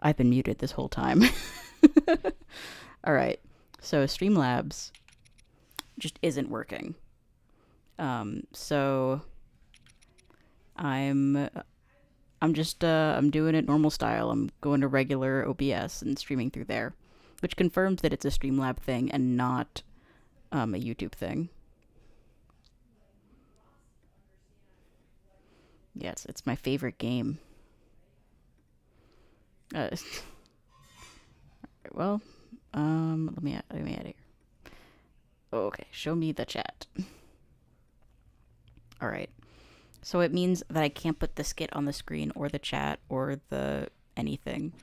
I've been muted this whole time. Alright, so Streamlabs just isn't working. So I'm I'm doing it normal style. I'm going to regular OBS and streaming through there, which confirms that it's a Streamlab thing and not a YouTube thing. Yes, it's my favorite game. Well, let me add here. Okay, show me the chat. All right. So it means that I can't put the skit on the screen or the chat or the anything.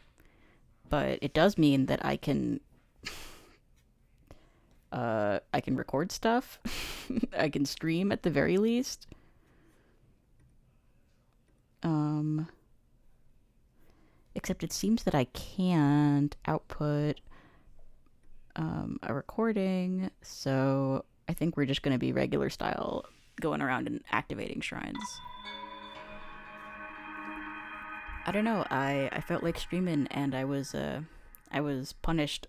But it does mean that I can record stuff. I can stream at the very least. Except it seems that I can't output a recording, so I think we're just going to be regular style going around and activating shrines. I don't know, I felt like streaming and I was punished.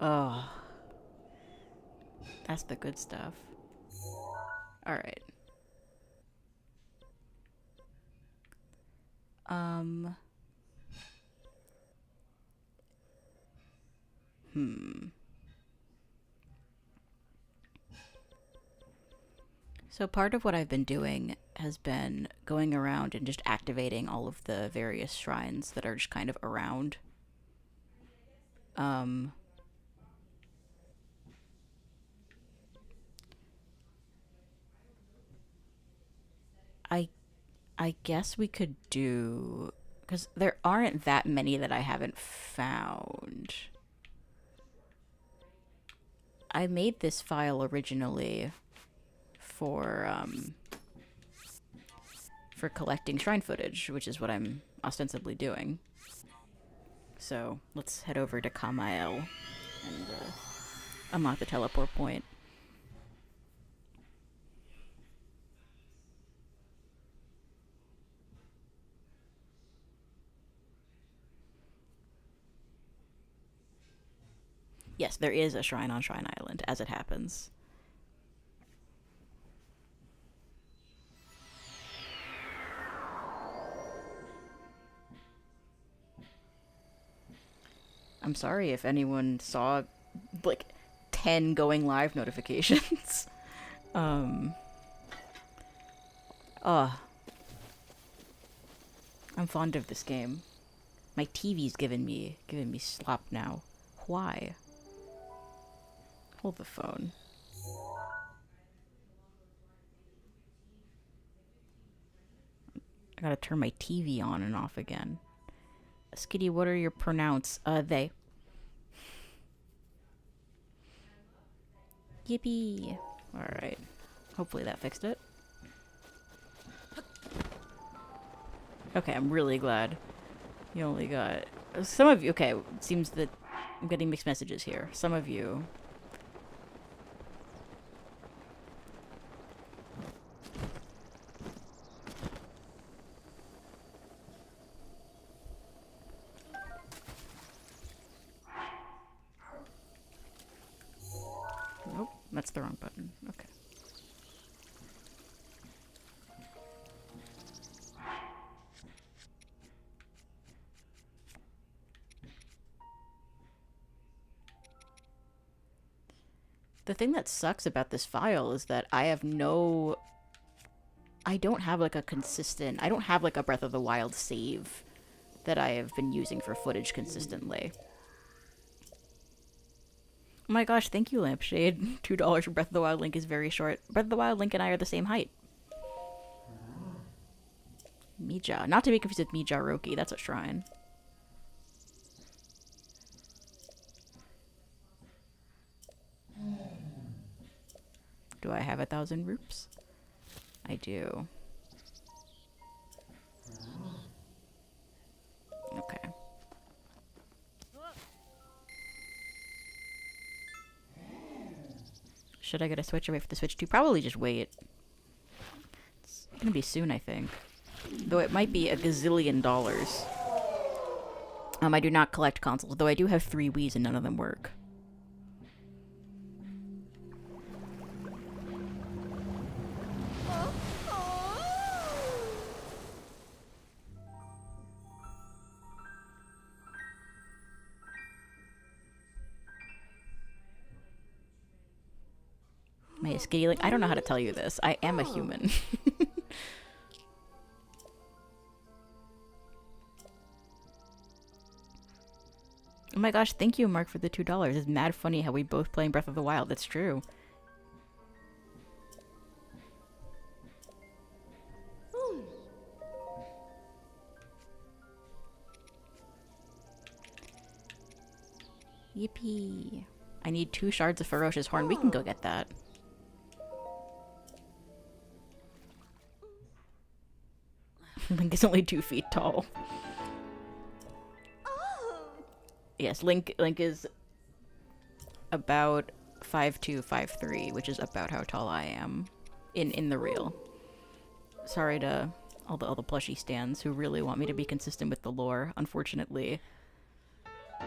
Oh, that's the good stuff. Alright. So part of what I've been doing has been going around and just activating all of the various shrines that are just kind of around. I guess we could do, because there aren't that many that I haven't found. I made this file originally for collecting shrine footage, which is what I'm ostensibly doing. So let's head over to Kamel and unlock the teleport point. Yes, there is a shrine on Shrine Island, as it happens. I'm sorry if anyone saw, like, 10 going live notifications. I'm fond of this game. My TV's giving me slop now. Why? Hold the phone. I gotta turn my TV on and off again. Skitty, what are your pronouns? They. Yippee! Alright. Hopefully that fixed it. Okay, I'm really glad. You only got... Some of you... Okay, it seems that I'm getting mixed messages here. Some of you... Nope, that's the wrong button. Okay. The thing that sucks about this file is that I have no... I don't have like a consistent... I don't have like a Breath of the Wild save that I have been using for footage consistently. Oh my gosh, thank you, Lampshade. $2 for Breath of the Wild Link is very short. Breath of the Wild Link and I are the same height. Mija. Not to be confused with Mija Roki, that's a shrine. Do I have 1,000 rupees? I do. Okay. Should I get a Switch or wait for the Switch 2? Probably just wait. It's gonna be soon, I think. Though it might be a gazillion dollars. I do not collect consoles, though I do have 3 Wiis and none of them work. My scaling. I don't know how to tell you this. I am a human. Oh my gosh, thank you, Mark, for the $2. It's mad funny how we both playing Breath of the Wild. That's true. Yippee. I need 2 shards of Ferocious Horn. We can go get that. Link is only 2 feet tall. Yes, Link is about 5'2", 5'3", which is about how tall I am in the real. Sorry to all the plushie stands who really want me to be consistent with the lore. Unfortunately,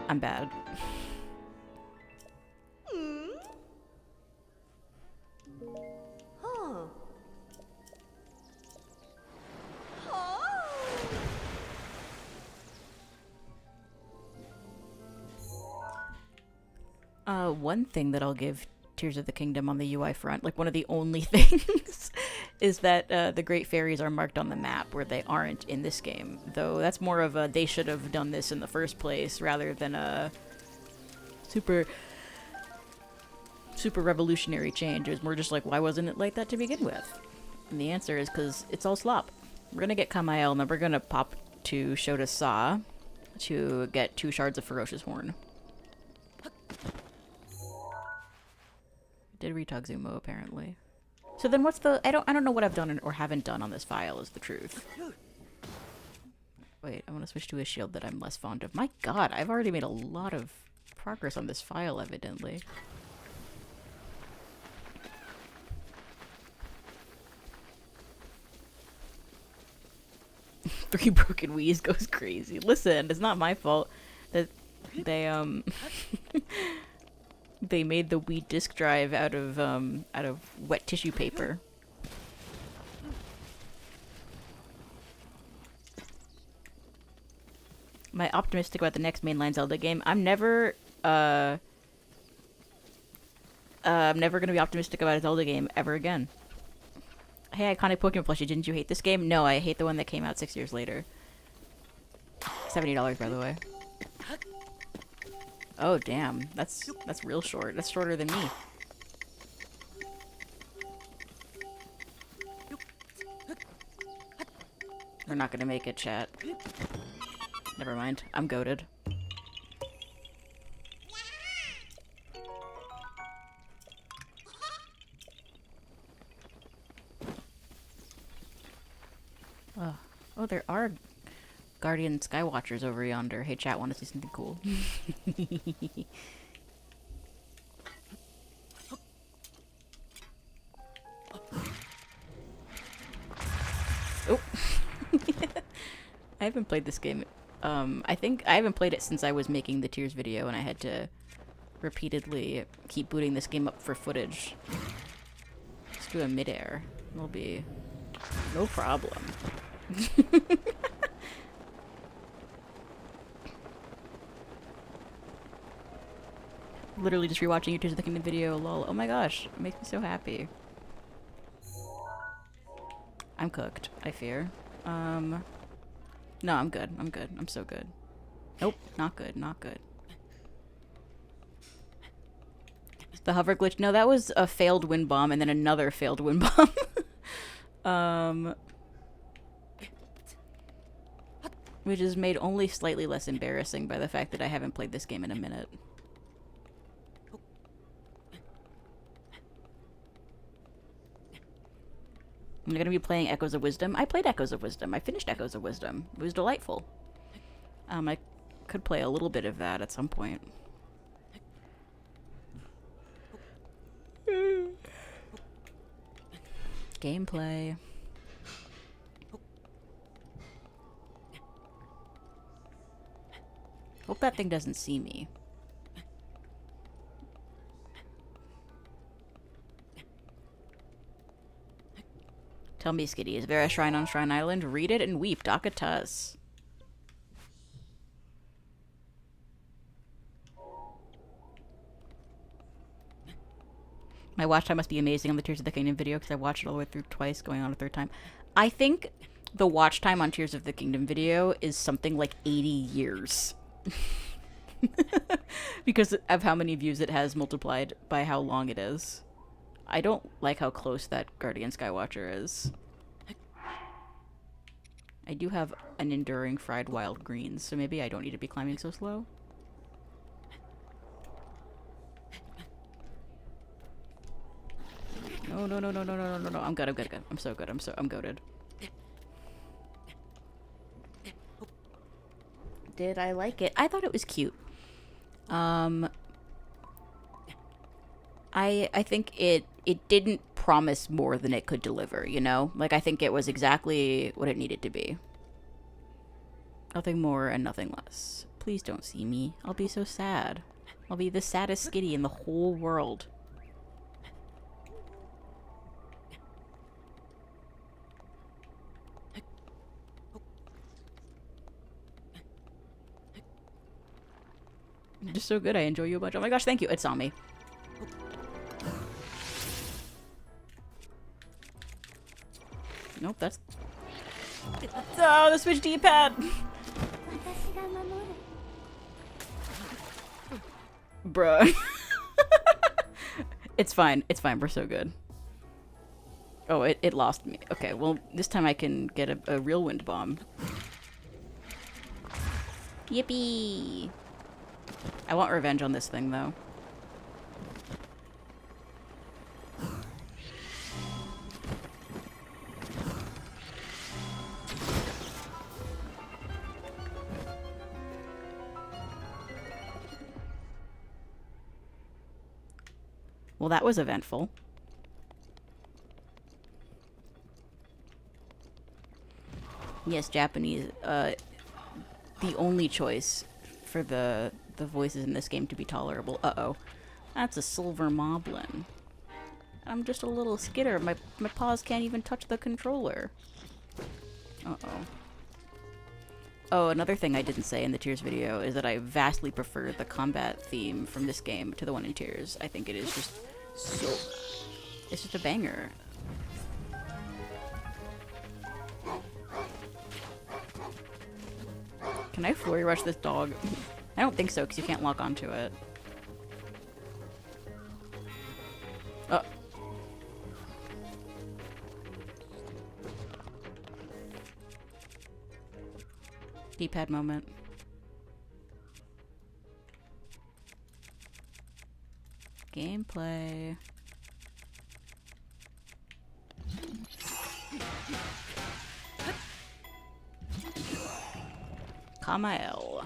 I'm bad. One thing that I'll give Tears of the Kingdom on the UI front, like one of the only things, is that the Great Fairies are marked on the map where they aren't in this game. Though that's more of a they should have done this in the first place rather than a super revolutionary change. It was more just like, why wasn't it like that to begin with? And the answer is because it's all slop. We're gonna get Kamel and then we're gonna pop to Shota Sa to get 2 shards of Ferocious Horn. Did retug Zumo apparently. So then what's the I don't know what I've done or haven't done on this file is the truth. Wait, I want to switch to a shield that I'm less fond of. My god, I've already made a lot of progress on this file evidently. Three broken Wiis goes crazy. Listen, it's not my fault that they they made the Wii disk drive out of wet tissue paper. Am I optimistic about the next mainline Zelda game? I'm never gonna be optimistic about a Zelda game ever again. Hey, iconic Pokemon plushie, didn't you hate this game? No, I hate the one that came out 6 years later. $70, by the way. Oh, damn. That's real short. That's shorter than me. We're not gonna make it, chat. Never mind. I'm goated. Oh, there are Guardian Skywatchers over yonder. Hey, chat, want to see something cool? Oh. I haven't played this game. I think I haven't played it since I was making the Tears video and I had to repeatedly keep booting this game up for footage. Let's do a midair. It'll be no problem. Literally just rewatching your Tears of the Kingdom video, lol. Oh my gosh, it makes me so happy. I'm cooked, I fear. No, I'm good. I'm good. I'm so good. Nope, not good. Not good. The hover glitch. No, that was a failed wind bomb and then another failed wind bomb. Which is made only slightly less embarrassing by the fact that I haven't played this game in a minute. I'm gonna be playing Echoes of Wisdom. I played Echoes of Wisdom. I finished Echoes of Wisdom. It was delightful. I could play a little bit of that at some point. Gameplay. Hope that thing doesn't see me. Tell me, Skitty, is there a shrine on Shrine Island? Read it and weep. Dakatus. My watch time must be amazing on the Tears of the Kingdom video because I watched it all the way through twice, going on a third time. I think the watch time on Tears of the Kingdom video is something like 80 years. Because of how many views it has multiplied by how long it is. I don't like how close that Guardian Skywatcher is. I do have an enduring fried wild greens, so maybe I don't need to be climbing so slow. No, no, no, no, no, no, no, no, I'm good, I'm good, good. I'm so good, I'm goated. Did I like it? I thought it was cute. I think it didn't promise more than it could deliver, you know? Like, I think it was exactly what it needed to be. Nothing more and nothing less. Please don't see me. I'll be so sad. I'll be the saddest Skitty in the whole world. You're just so good. I enjoy you a bunch. Oh my gosh, thank you. It saw me. Nope, that's... Oh, the Switch D-pad! Bruh. It's fine. It's fine. We're so good. Oh, it lost me. Okay, well, this time I can get a real wind bomb. Yippee! I want revenge on this thing, though. Well, that was eventful. Yes, Japanese. The only choice for the voices in this game to be tolerable. Uh-oh. That's a silver moblin. I'm just a little skitter. My paws can't even touch the controller. Uh-oh. Oh, another thing I didn't say in the Tears video is that I vastly prefer the combat theme from this game to the one in Tears. I think it is just so... It's just a banger. Can I flurry rush this dog? I don't think so, because you can't lock onto it. Oh. D-pad moment. Gameplay. Kamel.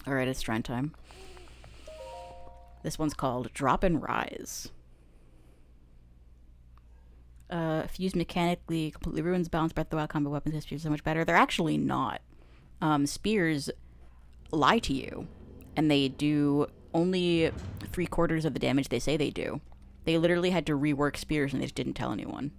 Alright, it's shrine time. This one's called Drop and Rise. Fused mechanically completely ruins balance. Breath of the Wild combat weapons history is so much better. They're actually not. Spears lie to you, and they do only 3/4 of the damage they say they do. They literally had to rework spears and they just didn't tell anyone.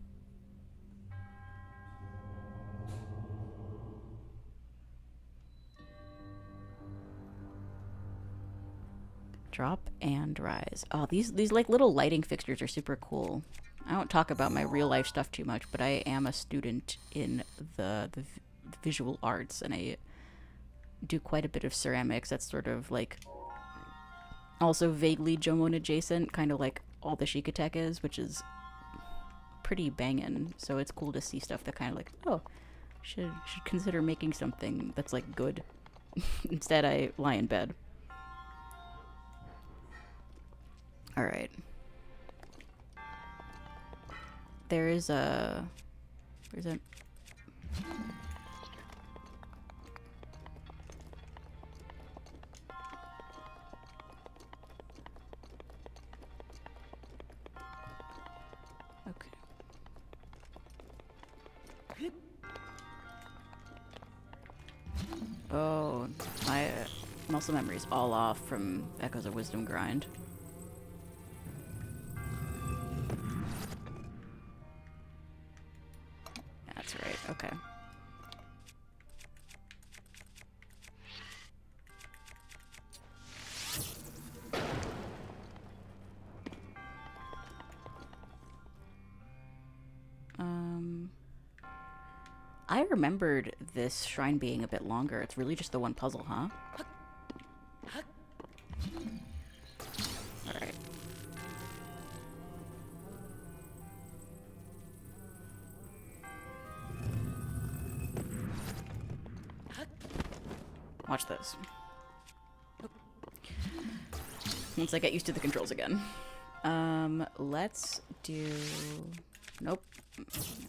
Drop and rise. Oh, these like little lighting fixtures are super cool. I don't talk about my real life stuff too much, but I am a student in the visual arts, and I do quite a bit of ceramics. That's sort of like also vaguely Jomon adjacent, kind of like all the Shikatech is, which is pretty bangin'. So it's cool to see stuff that kind of like, oh, should consider making something that's like good. Instead, I lie in bed. All right. There's a... Where's it? Oh, my muscle memory's all off from Echoes of Wisdom grind. That's right, okay. I remembered this shrine being a bit longer. It's really just the one puzzle, huh? Alright. Watch this. Once I get used to the controls again. Let's do... Nope.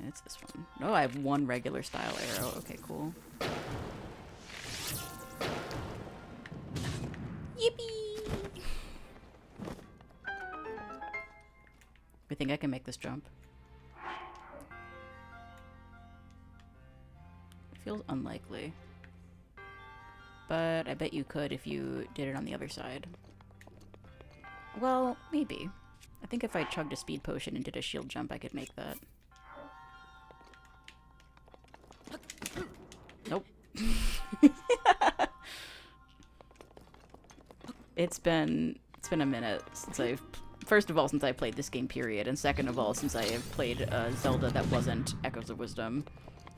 It's this one. No, I have one regular style arrow. Okay, cool. Yippee! I think I can make this jump. It feels unlikely. But I bet you could if you did it on the other side. Well, maybe. I think if I chugged a speed potion and did a shield jump, I could make that. Nope. It's been a minute since I've... First of all, since I played this game, period. And second of all, since I have played Zelda that wasn't Echoes of Wisdom,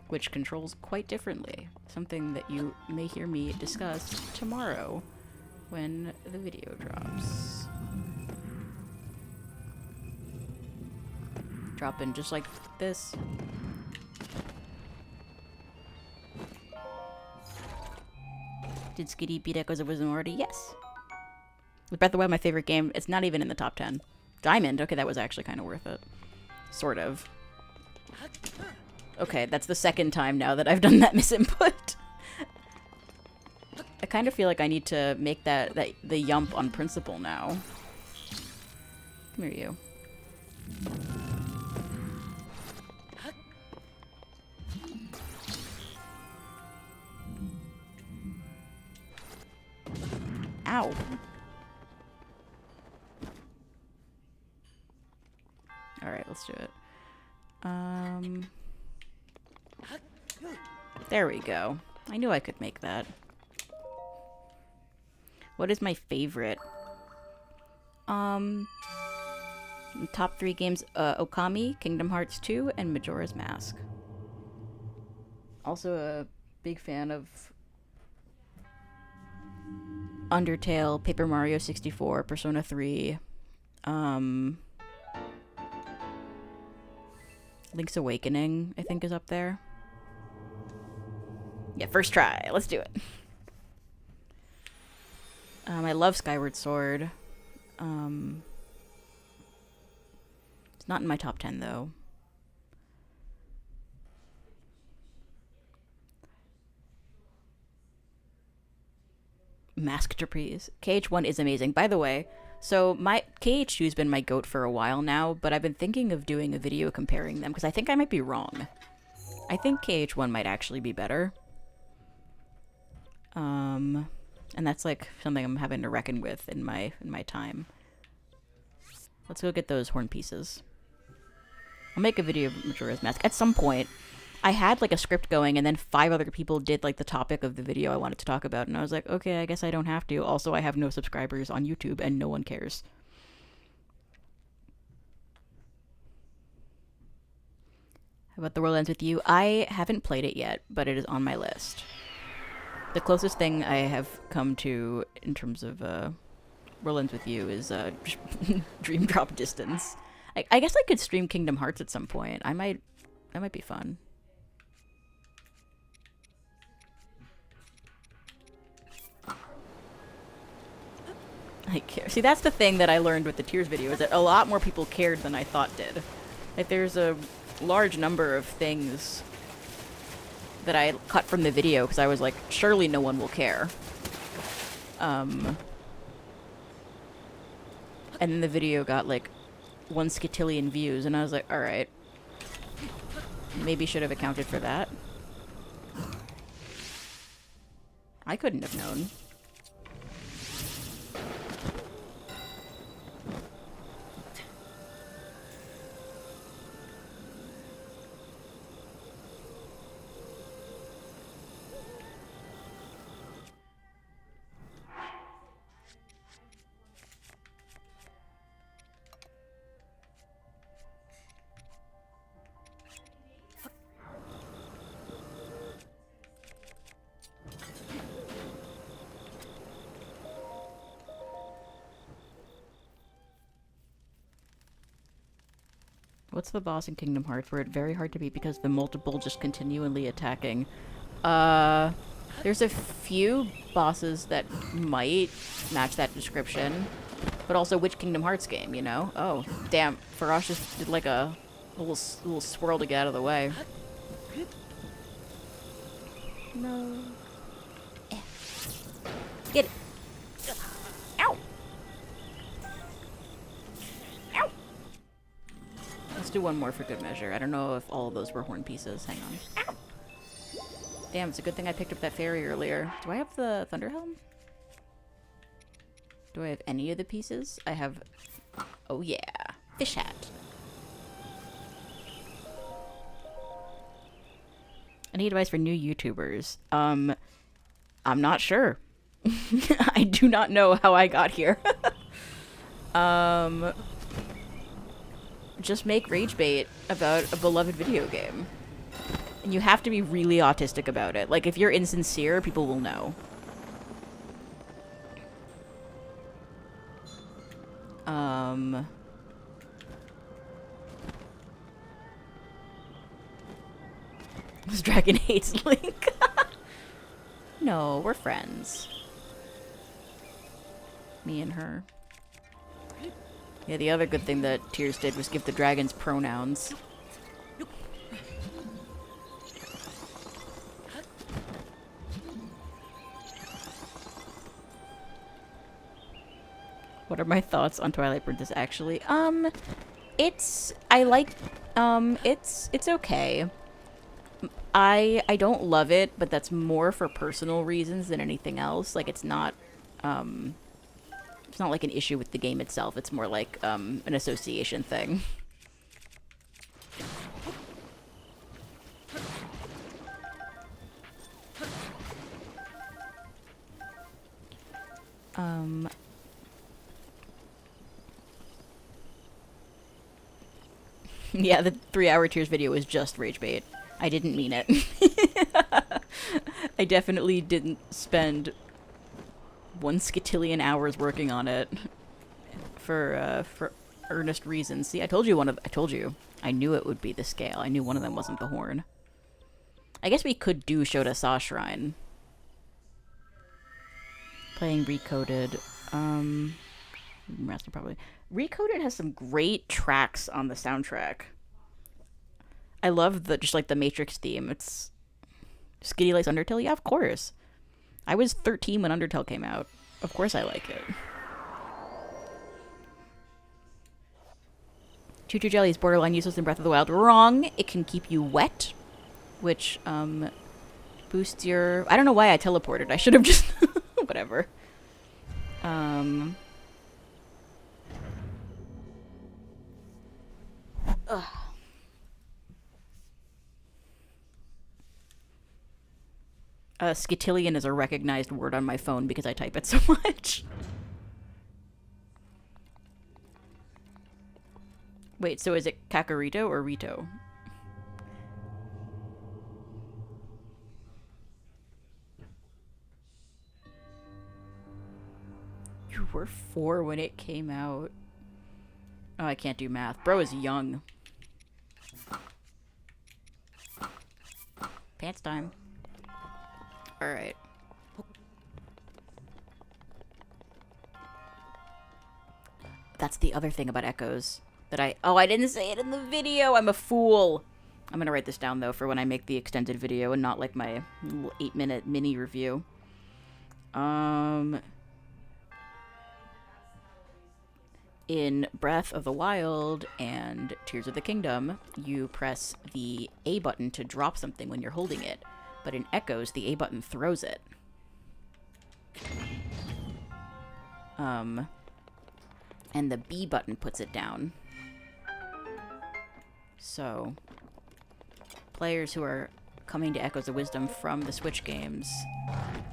which controls quite differently. Something that you may hear me discuss tomorrow when the video drops. Drop in just like this. Did Skitty beat Echoes of Wisdom already? Yes. With Breath of the Wild, my favorite game. It's not even in the top 10. Diamond. Okay, that was actually kind of worth it. Sort of. Okay, that's the second time now that I've done that misinput. I kind of feel like I need to make the yump on principle now. Come here, you. Ow. Alright, let's do it. There we go. I knew I could make that. What is my favorite? Top 3 games, Okami, Kingdom Hearts 2, and Majora's Mask. Also a big fan of Undertale, Paper Mario 64, Persona 3, Link's Awakening, I think, is up there. Yeah, first try. Let's do it. I love Skyward Sword. It's not in my top 10, though. Masterpiece. KH1 is amazing. By the way, so my KH2's been my goat for a while now, but I've been thinking of doing a video comparing them, because I think I might be wrong. I think KH1 might actually be better. And that's like something I'm having to reckon with in my time. Let's go get those horn pieces. I'll make a video of Majora's Mask at some point. I had like a script going, and then 5 other people did like the topic of the video I wanted to talk about, and I was like, okay, I guess I don't have to. Also, I have no subscribers on YouTube, and no one cares. How about The World Ends With You? I haven't played it yet, but it is on my list. The closest thing I have come to in terms of World Ends With You is Dream Drop Distance. I guess I could stream Kingdom Hearts at some point. That might be fun. I care. See, that's the thing that I learned with the Tears video, is that a lot more people cared than I thought did. Like, there's a large number of things that I cut from the video because I was like, surely no one will care. And then the video got like 1 scatillion views, and I was like, alright. Maybe should have accounted for that. I couldn't have known. What's the boss in Kingdom Hearts where it's very hard to beat because the multiple just continually attacking? There's a few bosses that might match that description, but also which Kingdom Hearts game, you know? Oh, damn, Farash just did like a little swirl to get out of the way. No. Get it. Ow! Ow! Let's do one more for good measure. I don't know if all of those were horn pieces. Hang on. Ow! Damn, it's a good thing I picked up that fairy earlier. Do I have the Thunder Helm? Do I have any of the pieces? I have... Oh yeah. Fish hat. Any advice for new YouTubers? I'm not sure. I do not know how I got here. Just make rage bait about a beloved video game. And you have to be really autistic about it. Like, if you're insincere, people will know. This dragon hates Link. No, we're friends. Me and her. Yeah, the other good thing that Tears did was give the dragons pronouns. What are my thoughts on Twilight Princess, actually? It's okay. I don't love it, but that's more for personal reasons than anything else. Like, it's not like an issue with the game itself. It's more like, an association thing. Yeah, the 3-hour Tears video was just rage bait. I didn't mean it. I definitely didn't spend 1 scatillion hours working on it for earnest reasons. See, I told you I knew it would be the scale. I knew one of them wasn't the horn. I guess we could do Shota Saw Shrine. Playing Recoded. Master probably. Recoded has some great tracks on the soundtrack. I love just like the Matrix theme. It's Skitty likes Undertale? Yeah, of course. I was 13 when Undertale came out. Of course I like it. Choo Choo Jelly is borderline useless in Breath of the Wild. Wrong. It can keep you wet, which boosts your... I don't know why I teleported. I should have just... Whatever. Ugh. Scatillion is a recognized word on my phone because I type it so much. Wait, so is it Kakarito or Rito? You were 4 when it came out. Oh, I can't do math. Bro is young. Pants time. Alright. That's the other thing about echoes. That I didn't say it in the video! I'm a fool! I'm gonna write this down, though, for when I make the extended video and not, like, my little 8-minute mini review. In Breath of the Wild and Tears of the Kingdom, you press the A button to drop something when you're holding it. But in Echoes, the A button throws it. and the B button puts it down. So, players who are coming to Echoes of Wisdom from the Switch games,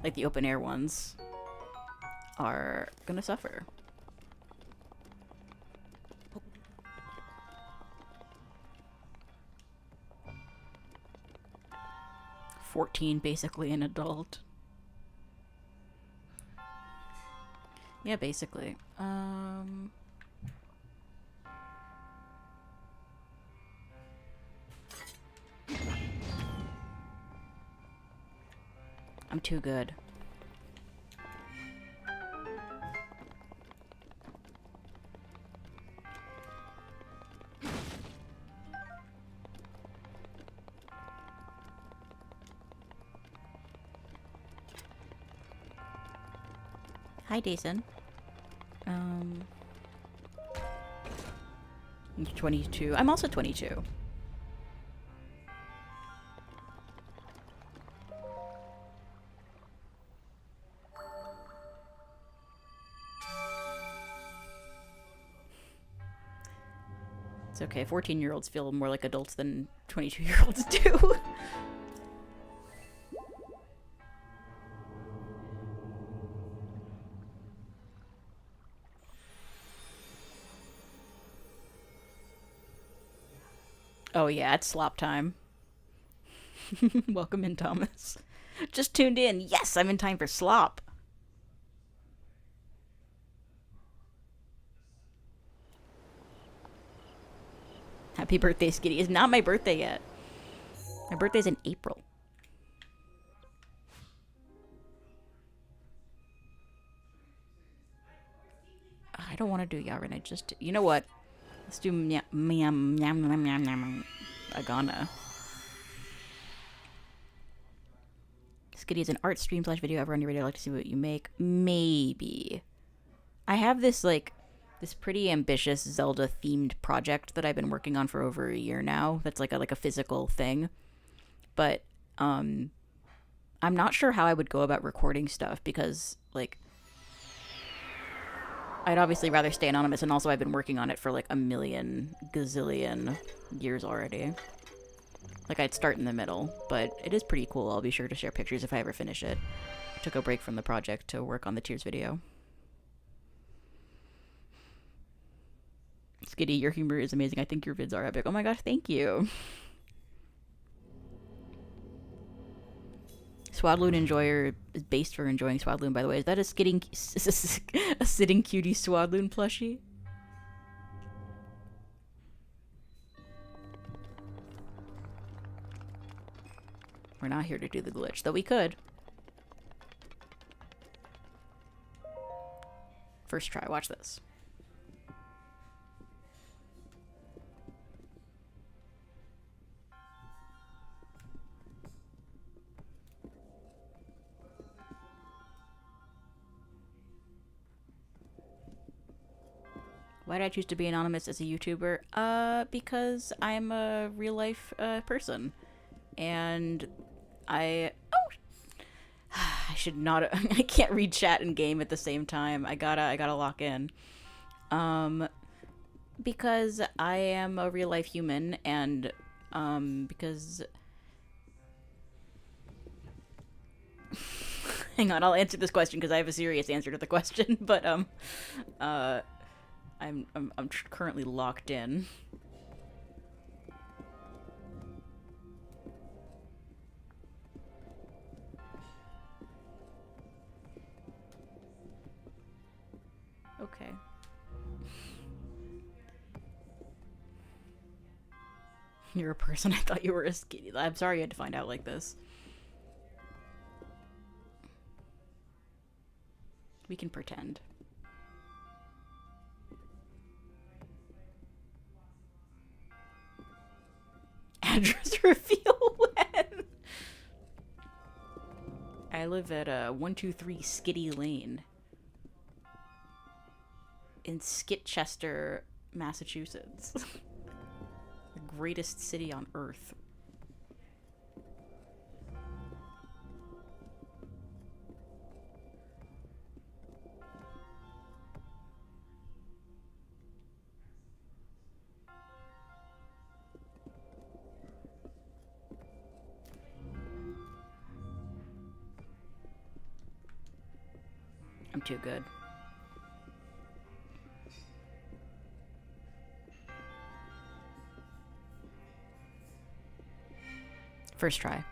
like the open air ones, are gonna suffer. "14, basically an adult." Yeah, basically. I'm too good. Hi, Jason. You're 22. I'm also 22. It's okay. 14-year-olds feel more like adults than 22-year-olds do. Oh yeah, it's slop time. Welcome in, Thomas. Just tuned in. Yes, I'm in time for slop. Happy birthday, Skitty. It's not my birthday yet. My birthday's in April. I don't want to do Yaren. I just... You know what? Let's do Agana. Skitty is an art stream / video. Ever on your radio? I'd like to see what you make. Maybe. I have this, like... this pretty ambitious Zelda-themed project that I've been working on for over a year now. That's like a physical thing. But, I'm not sure how I would go about recording stuff because, like... I'd obviously rather stay anonymous, and also I've been working on it for like a million gazillion years already. Like, I'd start in the middle, but it is pretty cool. I'll be sure to share pictures if I ever finish it. I took a break from the project to work on the Tears video. Skitty, your humor is amazing. I think your vids are epic. Oh my gosh, thank you. Swadloon Enjoyer is based for enjoying Swadloon, by the way. Is that a sitting cutie Swadloon plushie? We're not here to do the glitch, though we could. First try, watch this. Why did I choose to be anonymous as a YouTuber? Because I'm a real-life person. And I should not... I can't read chat and game at the same time. I gotta lock in. Because I am a real-life human, and, because... Hang on, I'll answer this question because I have a serious answer to the question, but, I'm currently locked in. Okay. You're a person. I thought you were a Skitty. I'm sorry you had to find out like this. We can pretend. Address reveal when? I live at 123 Skitty Lane in Skitchester, Massachusetts. The greatest city on earth. I'm too good. First try.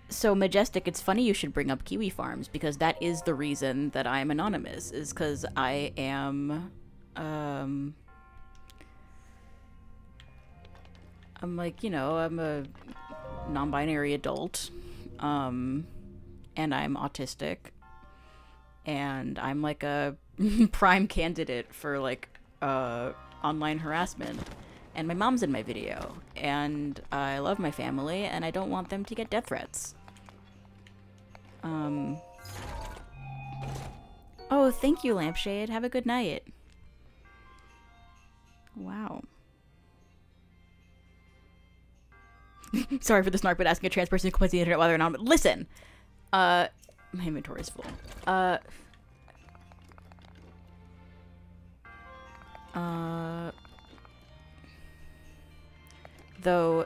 So Majestic, it's funny you should bring up Kiwi Farms, because that is the reason that I'm anonymous, is because I am, I'm like, you know, I'm a non-binary adult, and I'm autistic, and I'm like a prime candidate for like, online harassment. And my mom's in my video, and I love my family, and I don't want them to get death threats. Oh, thank you, Lampshade. Have a good night. Wow. Sorry for the snark, but asking a trans person to complain to the internet while they're anonymous. Listen! My inventory is full. Though...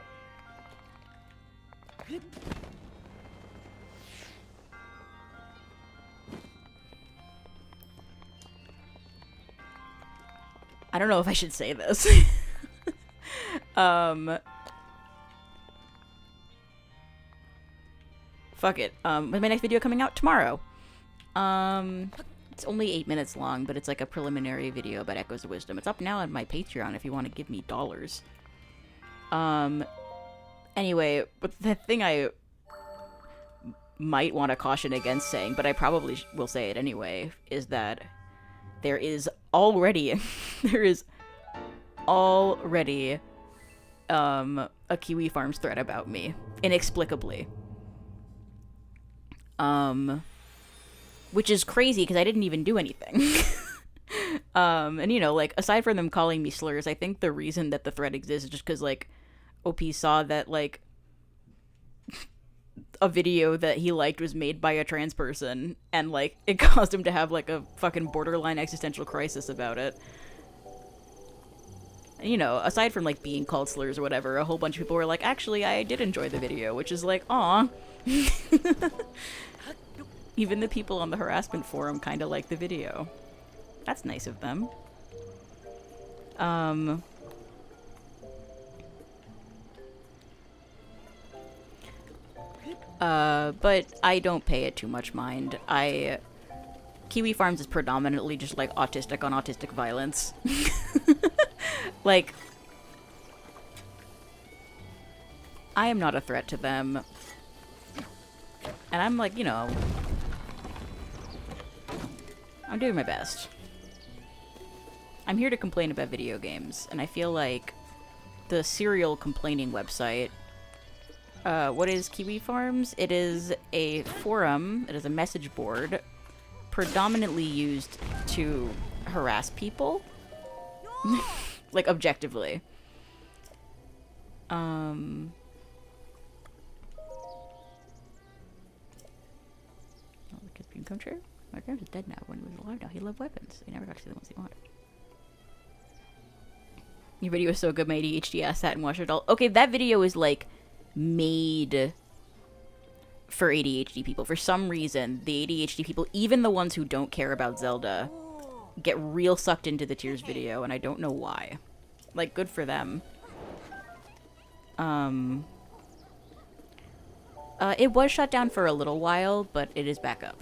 I don't know if I should say this. Fuck it. With my next video coming out tomorrow. It's only 8 minutes long, but it's like a preliminary video about Echoes of Wisdom. It's up now on my Patreon if you want to give me dollars. Anyway, but the thing I might want to caution against saying, but I probably will say it anyway, is that there is already a Kiwi Farms thread about me, inexplicably. Which is crazy because I didn't even do anything. And you know, like, aside from them calling me slurs, I think the reason that the thread exists is just because, like, OP saw that, like, a video that he liked was made by a trans person, and, like, it caused him to have, like, a fucking borderline existential crisis about it. And, you know, aside from, like, being called slurs or whatever, a whole bunch of people were like, actually, I did enjoy the video, which is like, aw. Even the people on the harassment forum kind of like the video. That's nice of them. But I don't pay it too much mind. Kiwi Farms is predominantly just, like, autistic on autistic violence. Like, I am not a threat to them. And I'm like, you know, I'm doing my best. I'm here to complain about video games, and I feel like the serial complaining website, what is Kiwi Farms? It is a forum, it is a message board, predominantly used to harass people. Like, objectively. Oh, the kid's dream come true? My grandpa's dead now. When he was alive now, he loved weapons. He never got to see the ones he wanted. Your video was so good, my ADHD ass sat and watched it all. Okay, that video is, like, made for ADHD people. For some reason, the ADHD people, even the ones who don't care about Zelda, get real sucked into the Tears video, and I don't know why. Like, good for them. It was shut down for a little while, but it is back up.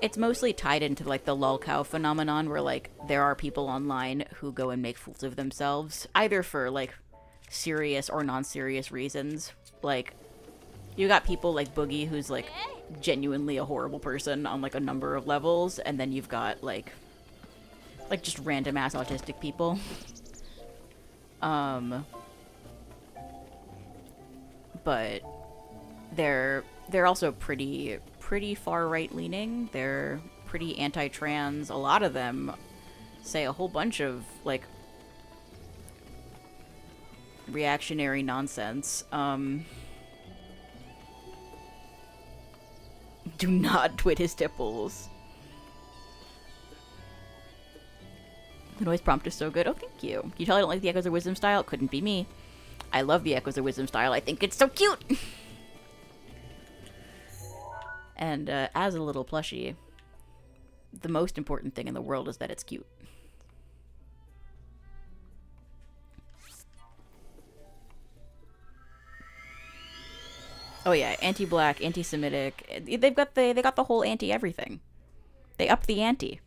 It's mostly tied into, like, the lolcow phenomenon, where, like, there are people online who go and make fools of themselves, either for, like, serious or non-serious reasons. Like, you got people like Boogie, who's, like, genuinely a horrible person on, like, a number of levels, and then you've got, like, just random-ass autistic people. But they're also pretty far right-leaning. They're pretty anti-trans. A lot of them say a whole bunch of, like, reactionary nonsense. Do not twit his tipples. The noise prompt is so good. Oh, thank you. Can you tell I don't like the Echoes of Wisdom style? It couldn't be me. I love the Echoes of Wisdom style. I think it's so cute! And as a little plushie, the most important thing in the world is that it's cute. Oh yeah, anti-black, anti-Semitic. They got the whole anti-everything. They upped the ante.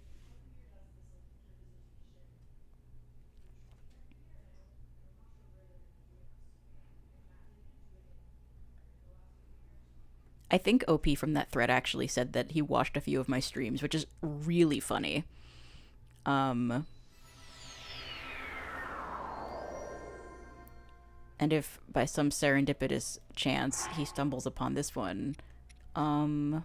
I think OP from that thread actually said that he watched a few of my streams, which is really funny. And if by some serendipitous chance he stumbles upon this one, I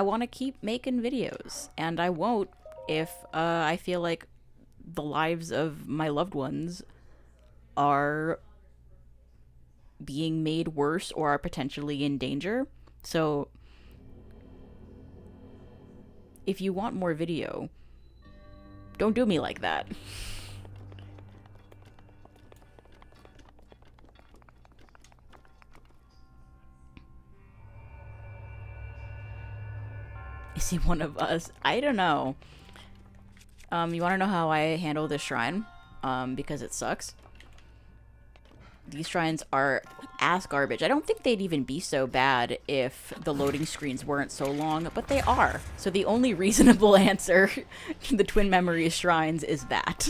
want to keep making videos, and I won't if I feel like the lives of my loved ones are being made worse or are potentially in danger. So if you want more video, don't do me like that. Is he one of us? I don't know. You want to know how I handle this shrine? Because it sucks. These shrines are ass garbage. I don't think they'd even be so bad if the loading screens weren't so long, but they are. So the only reasonable answer to the Twin Memories shrines is that.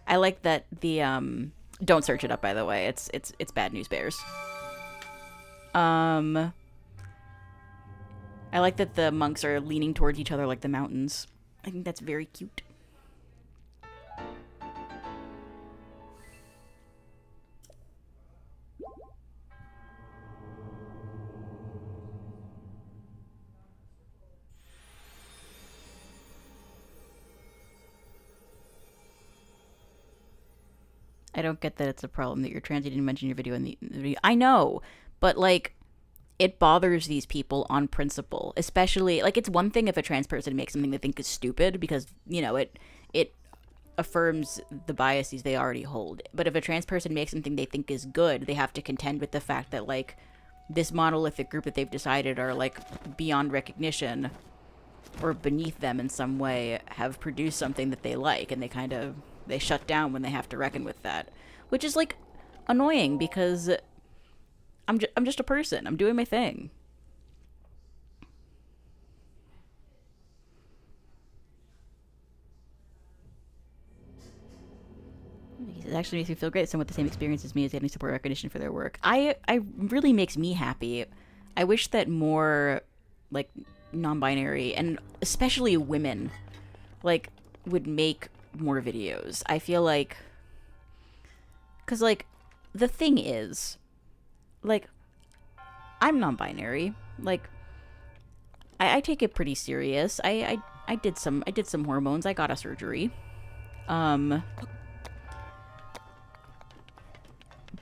I like that the, don't search it up, by the way. It's Bad News Bears. I like that the monks are leaning towards each other like the mountains. I think that's very cute. I don't get that it's a problem that you're trans. You didn't mention your video in the video. I know, but like, it bothers these people on principle. Especially, like, it's one thing if a trans person makes something they think is stupid because, you know, it affirms the biases they already hold. But if a trans person makes something they think is good, they have to contend with the fact that, like, this monolithic group that they've decided are, like, beyond recognition or beneath them in some way have produced something that they like, and they shut down when they have to reckon with that, which is like annoying because I'm just a person. I'm doing my thing. It actually makes me feel great. Someone with the same experience as me is getting support recognition for their work. I really makes me happy. I wish that more like non-binary and especially women like would make more videos. I feel like, because like the thing is, like, I'm non-binary. Like, I take it pretty serious. I did some hormones. I got a surgery.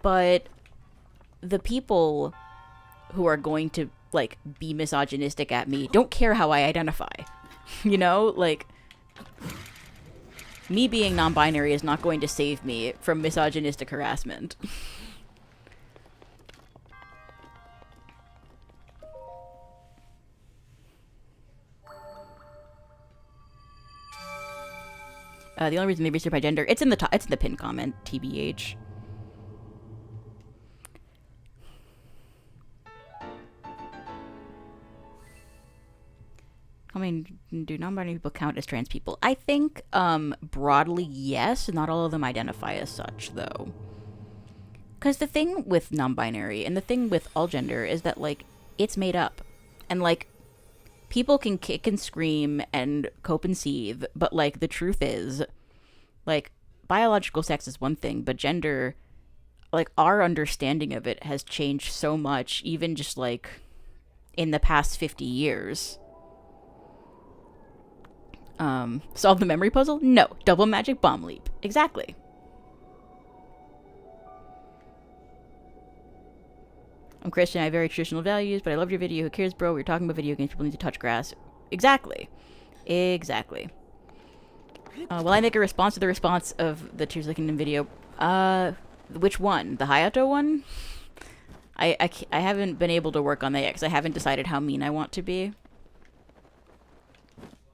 But the people who are going to like be misogynistic at me don't care how I identify. You know, like, me being non-binary is not going to save me from misogynistic harassment. The only reason they research by gender, it's in the pinned comment, TBH. I mean, do non-binary people count as trans people? I think, broadly, yes. Not all of them identify as such, though. Because the thing with non-binary and the thing with all gender is that, like, it's made up. And, like, people can kick and scream and cope and seethe, but, like, the truth is, like, biological sex is one thing, but gender, like, our understanding of it has changed so much, even just, like, in the past 50 years. Solve the memory puzzle? No. Double magic bomb leap. Exactly. I'm Christian, I have very traditional values, but I loved your video. Who cares, bro? We're talking about video games. People need to touch grass. Exactly. Exactly. Will I make a response to the response of the Tears of the Kingdom video? Which one? The Hayato one? I haven't been able to work on that yet because I haven't decided how mean I want to be.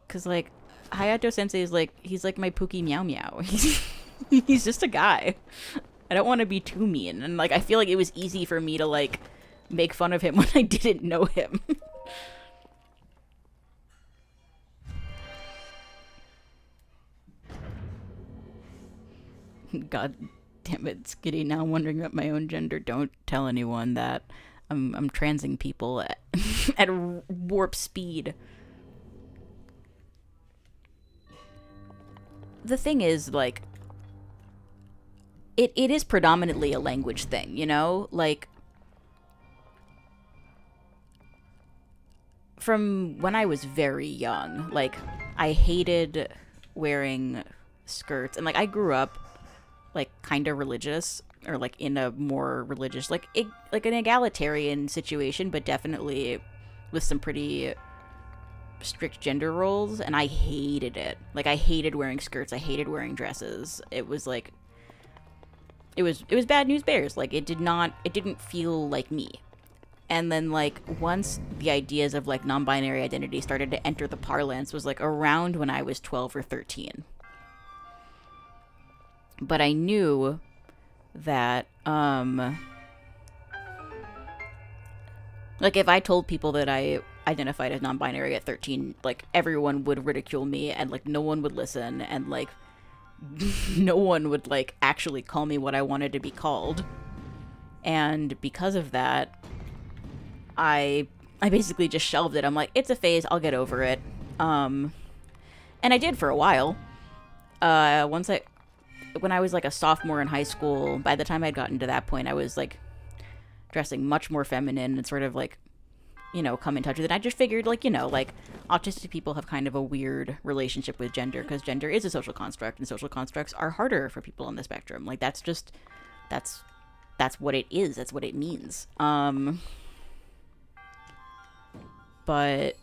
Because, like, Hayato Sensei is like, he's like my Pookie Meow Meow. He's just a guy. I don't want to be too mean. And, like, I feel like it was easy for me to, like, make fun of him when I didn't know him. God damn it, Skitty. Now I'm wondering about my own gender. Don't tell anyone that. I'm transing people at warp speed. The thing is, like, it is predominantly a language thing, you know? Like, from when I was very young, like, I hated wearing skirts. And, like, I grew up, like, kind of religious, or, like, in a more religious, like an egalitarian situation, but definitely with some pretty strict gender roles, and I hated it. Like, I hated wearing skirts, I hated wearing dresses. It was, like, it was bad news bears. Like, it didn't feel like me. And then, like, once the ideas of, like, non-binary identity started to enter the parlance was, like, around when I was 12 or 13. But I knew that, like, if I told people that I identified as non-binary at 13, like, everyone would ridicule me, and, like, no one would listen, and, like, no one would, like, actually call me what I wanted to be called. And because of that, I basically just shelved it. I'm like, it's a phase, I'll get over it. And I did for a while. When I was, like, a sophomore in high school, by the time I'd gotten to that point, I was, like, dressing much more feminine and sort of, like, you know, come in touch with it. I just figured, like, you know, like, autistic people have kind of a weird relationship with gender, because gender is a social construct, and social constructs are harder for people on the spectrum. Like, that's just, that's what it is. That's what it means. But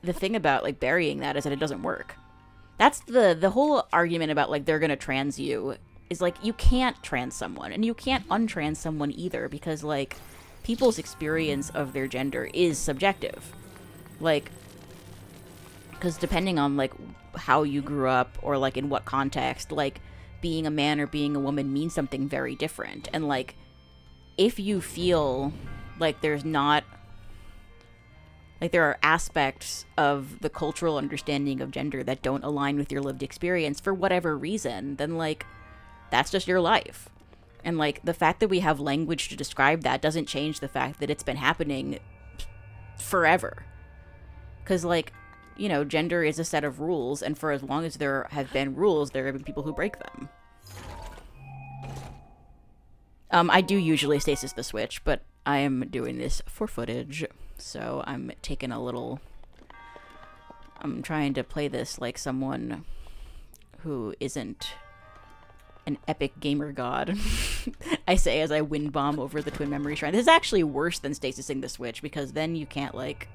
the thing about, like, burying that is that it doesn't work. That's the whole argument about, like, they're gonna trans you, is, like, you can't trans someone, and you can't untrans someone either, because, like, people's experience of their gender is subjective. Like, because depending on, like, how you grew up, or, like, in what context, like, being a man or being a woman means something very different. And, like, if you feel like there's not, like, there are aspects of the cultural understanding of gender that don't align with your lived experience for whatever reason, then, like, that's just your life. And, like, the fact that we have language to describe that doesn't change the fact that it's been happening forever. Because, like, you know, gender is a set of rules, and for as long as there have been rules, there have been people who break them. I do usually stasis the Switch, but I am doing this for footage, so I'm taking a little... I'm trying to play this like someone who isn't an epic gamer god. I say as I wind bomb over the Twin Memory Shrine. This is actually worse than stasising the Switch, because then you can't, like...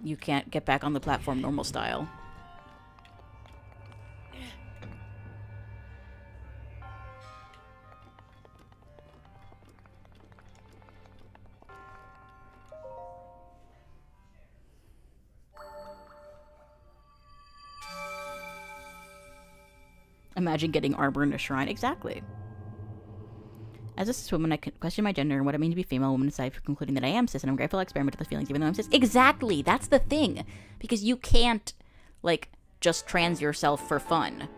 you can't get back on the platform normal style. Imagine getting armor in a shrine. Exactly. As a cis woman, I question my gender and what it means to be female woman aside from concluding that I am cis, and I'm grateful I experiment with the feelings even though I'm cis. Exactly! That's the thing! Because you can't, like, just trans yourself for fun.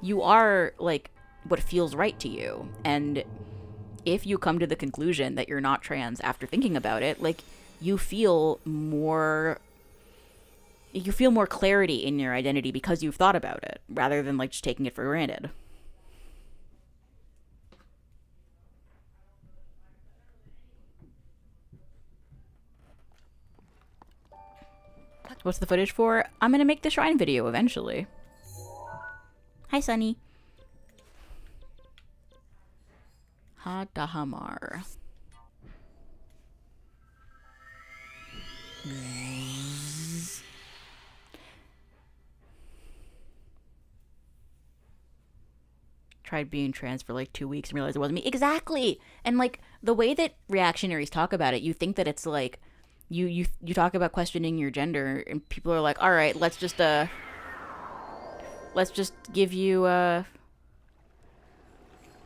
You are, like, what feels right to you. And if you come to the conclusion that you're not trans after thinking about it, like, you feel more clarity in your identity because you've thought about it, rather than, like, just taking it for granted. What's the footage for? I'm gonna make the shrine video eventually. Hi, Sunny. Dahamar. Tried being trans for like 2 weeks and realized it wasn't me. Exactly. And like the way that reactionaries talk about it, you think that it's like you talk about questioning your gender and people are like, all right, let's just give you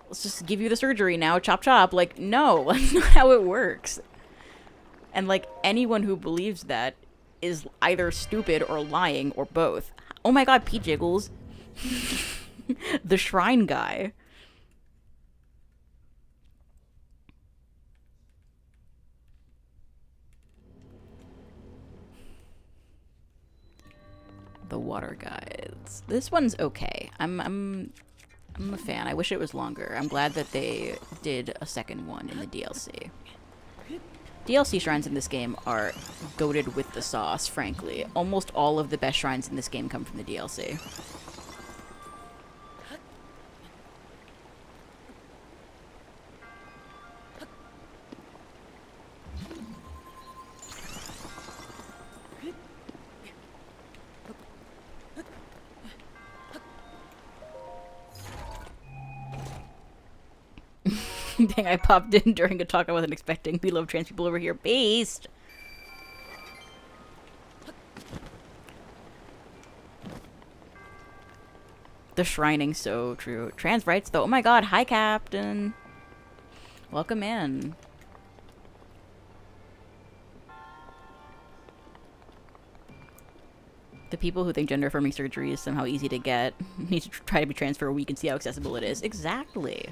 let's just give you the surgery now, chop chop. Like, no, that's not how it works. And like anyone who believes that is either stupid or lying or both. Oh my god, Pete Jiggles. The shrine guy. The water guides. This one's okay. I'm a fan. I wish it was longer. I'm glad that they did a second one in the DLC. DLC shrines in this game are goated with the sauce, frankly. Almost all of the best shrines in this game come from the DLC. Dang, I popped in during a talk I wasn't expecting. We love trans people over here. Based! The shrining, so true. Trans rights, though. Oh my god, hi, Captain! Welcome in. The people who think gender-affirming surgery is somehow easy to get need to try to be trans for a week and see how accessible it is. Exactly.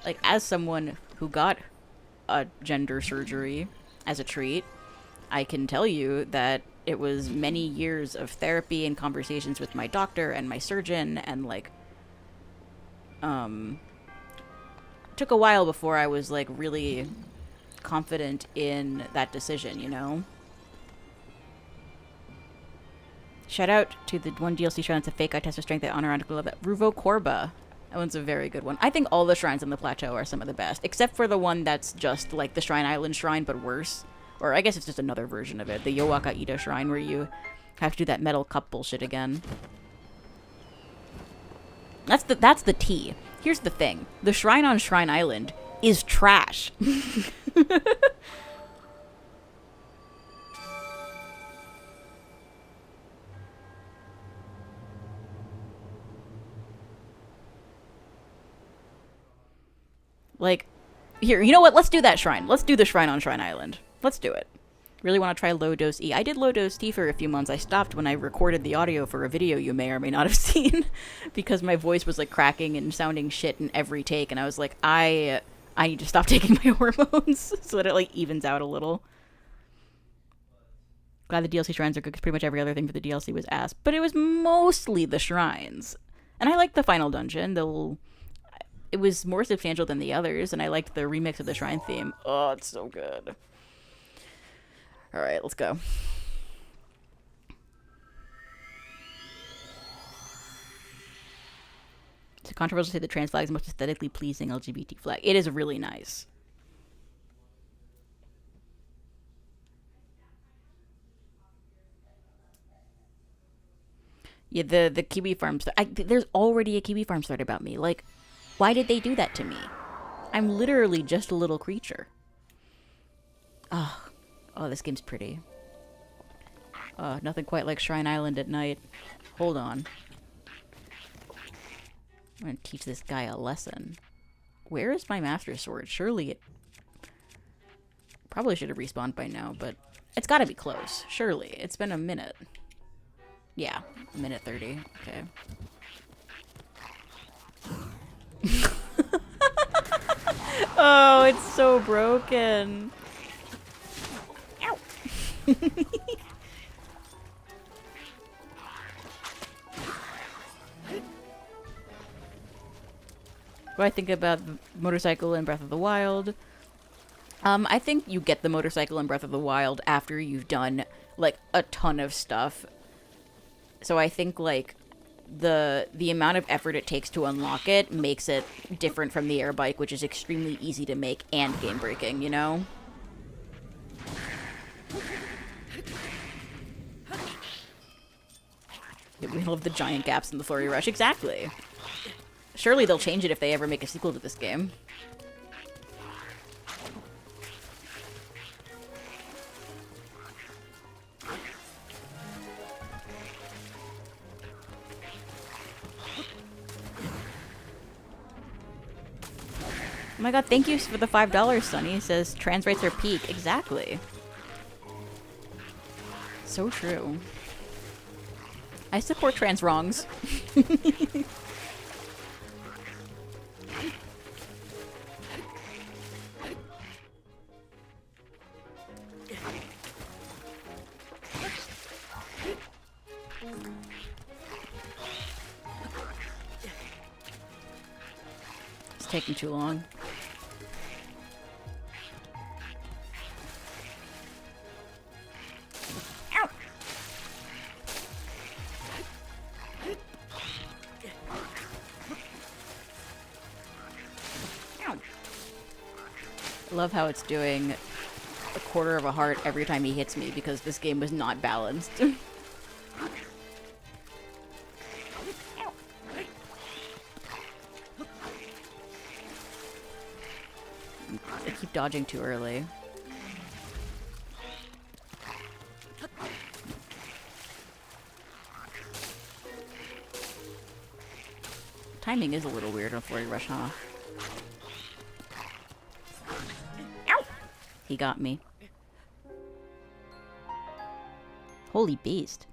Like, as someone who got a gender surgery as a treat, I can tell you that it was many years of therapy and conversations with my doctor and my surgeon, and, like, took a while before I was, like, really confident in that decision, you know? Shout out to the one DLC shrine that's a fake eye test of strength that honor love that Ruvo Korba. That one's a very good one. I think all the shrines on the plateau are some of the best, except for the one that's just like the Shrine Island shrine, but worse. Or I guess it's just another version of it. The Yowaka Ida shrine, where you have to do that metal cup bullshit again. That's the tea. Here's the thing. The shrine on Shrine Island is trash. Like, here, you know what? Let's do that shrine. Let's do the shrine on Shrine Island. Let's do it. Really want to try low dose E. I did low dose T for a few months. I stopped when I recorded the audio for a video you may or may not have seen because my voice was like cracking and sounding shit in every take, and I was like, I need to stop taking my hormones so that it like evens out a little. Glad the DLC shrines are good because pretty much every other thing for the DLC was ass, but it was mostly the shrines. And I liked the final dungeon. It was more substantial than the others, and I liked the remix of the shrine theme. Oh, it's so good. Alright, let's go. It's controversial to say the trans flag is the most aesthetically pleasing LGBT flag. It is really nice. Yeah, the Kiwi Farm... there's already a Kiwi Farm story about me. Like, why did they do that to me? I'm literally just a little creature. Oh, this game's pretty. Nothing quite like Shrine Island at night. Hold on. I'm gonna teach this guy a lesson. Where is my Master Sword? Surely it... Probably should have respawned by now, but... It's gotta be close. Surely. It's been a minute. Yeah, a minute 30. Okay. Oh, it's so broken. Ow. What I think about the motorcycle in Breath of the Wild. I think you get the motorcycle in Breath of the Wild after you've done, like, a ton of stuff. So I think, like, the amount of effort it takes to unlock it makes it different from the air bike, which is extremely easy to make and game breaking, you know? We love the giant gaps in the Flurry Rush. Exactly. Surely they'll change it if they ever make a sequel to this game. Oh my god, thank you for the $5, Sunny. It says trans rights are peak. Exactly. So true. I support trans wrongs. It's taking too long. Love how it's doing a quarter of a heart every time he hits me because this game was not balanced. I keep dodging too early. Timing is a little weird on Flurry Rush, huh? He got me. Holy beast.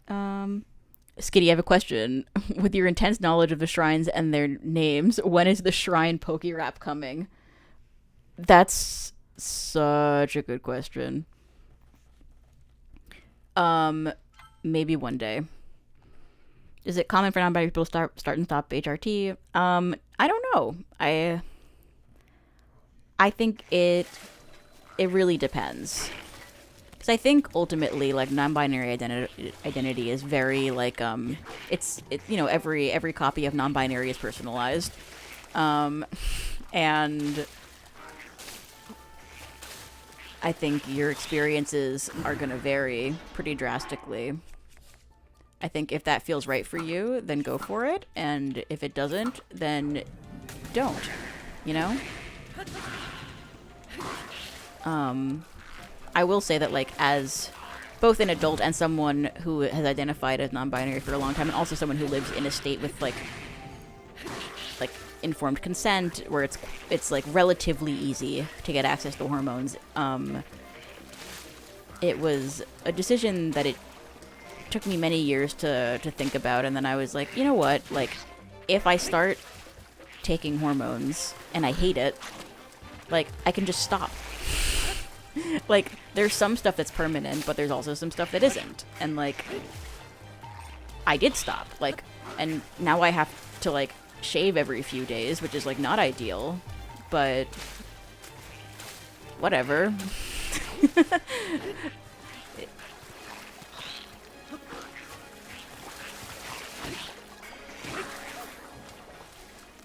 Skitty, I have a question. With your intense knowledge of the shrines and their names, when is the shrine Poke Rap coming? That's such a good question. Maybe one day. Is it common for non-binary people to start and stop HRT? I don't know. I think it really depends. Because I think ultimately, like, non-binary identity is very, like, it's you know, every copy of non-binary is personalized. And I think your experiences are going to vary pretty drastically. I think if that feels right for you, then go for it. And if it doesn't, then don't. You know? I will say that, like, as both an adult and someone who has identified as non-binary for a long time, and also someone who lives in a state with, like informed consent, where it's like relatively easy to get access to hormones, it was a decision that it took me many years to think about, and then I was like, you know what, like, if I start taking hormones and I hate it, like, I can just stop. Like, there's some stuff that's permanent, but there's also some stuff that isn't. And, like, I did stop. Like, and now I have to, like, shave every few days, which is, like, not ideal. But whatever.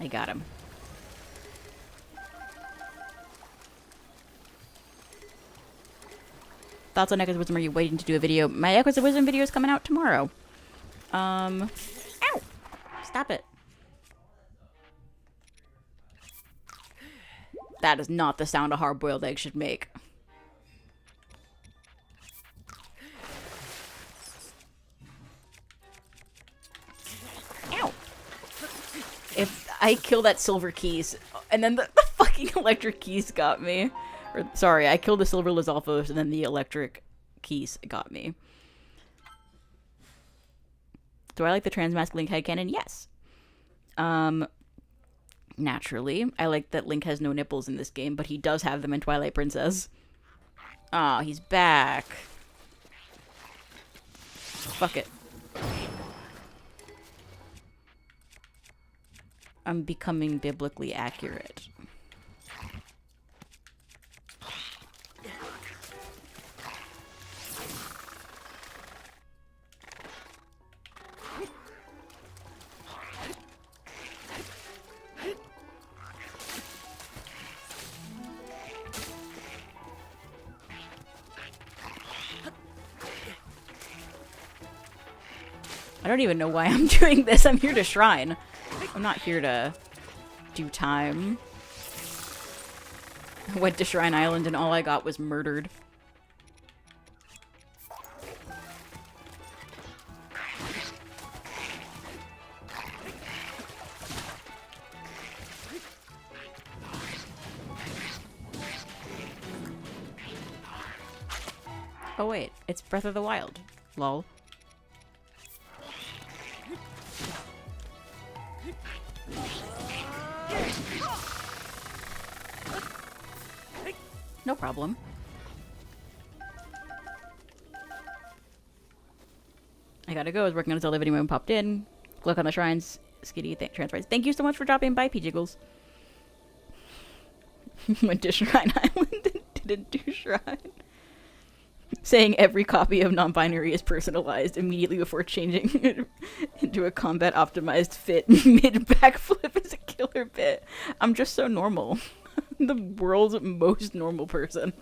I got him. Thoughts on Echoes of Wisdom? Are you waiting to do a video? My Echoes of Wisdom video is coming out tomorrow. Ow! Stop it. That is not the sound a hard-boiled egg should make. Ow! If I kill that silver keys, and then the fucking electric keys got me. Or, sorry, I killed the silver Lizalfos, and then the electric keys got me. Do I like the trans-mask Link headcanon? Yes. Naturally. I like that Link has no nipples in this game, but he does have them in Twilight Princess. Aw, he's back. Fuck it. I'm becoming biblically accurate. I don't even know why I'm doing this. I'm here to shrine. I'm not here to do time. I went to Shrine Island and all I got was murdered. Oh wait, it's Breath of the Wild. Lol. No problem. I gotta go. I was working on a Zelda video when popped in. Look on the shrines. Skitty, transfers. Thank you so much for dropping by, P-Jiggles. Went to Shrine Island and didn't do Shrine. Saying every copy of non-binary is personalized immediately before changing it into a combat-optimized fit mid-backflip is a killer bit. I'm just so normal. The world's most normal person.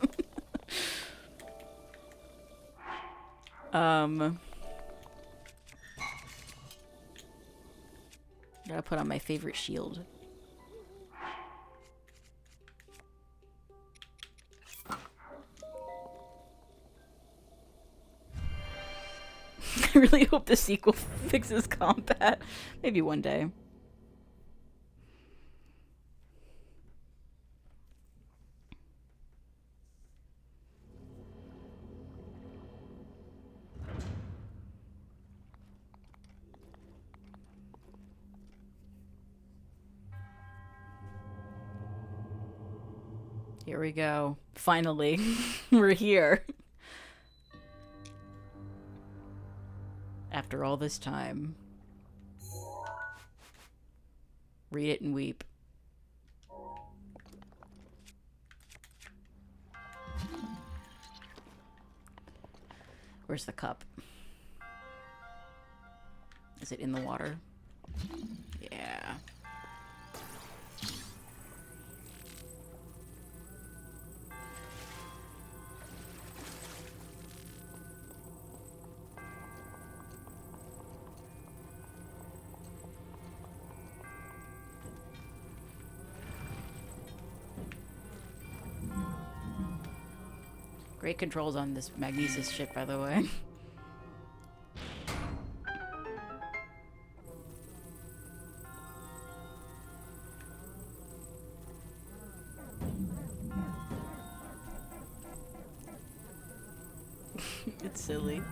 Gotta put on my favorite shield. I really hope the sequel fixes combat. Maybe one day. Here we go. Finally. We're here. After all this time. Read it and weep. Where's the cup? Is it in the water? Yeah. Great controls on this Magnesis ship, by the way. It's silly.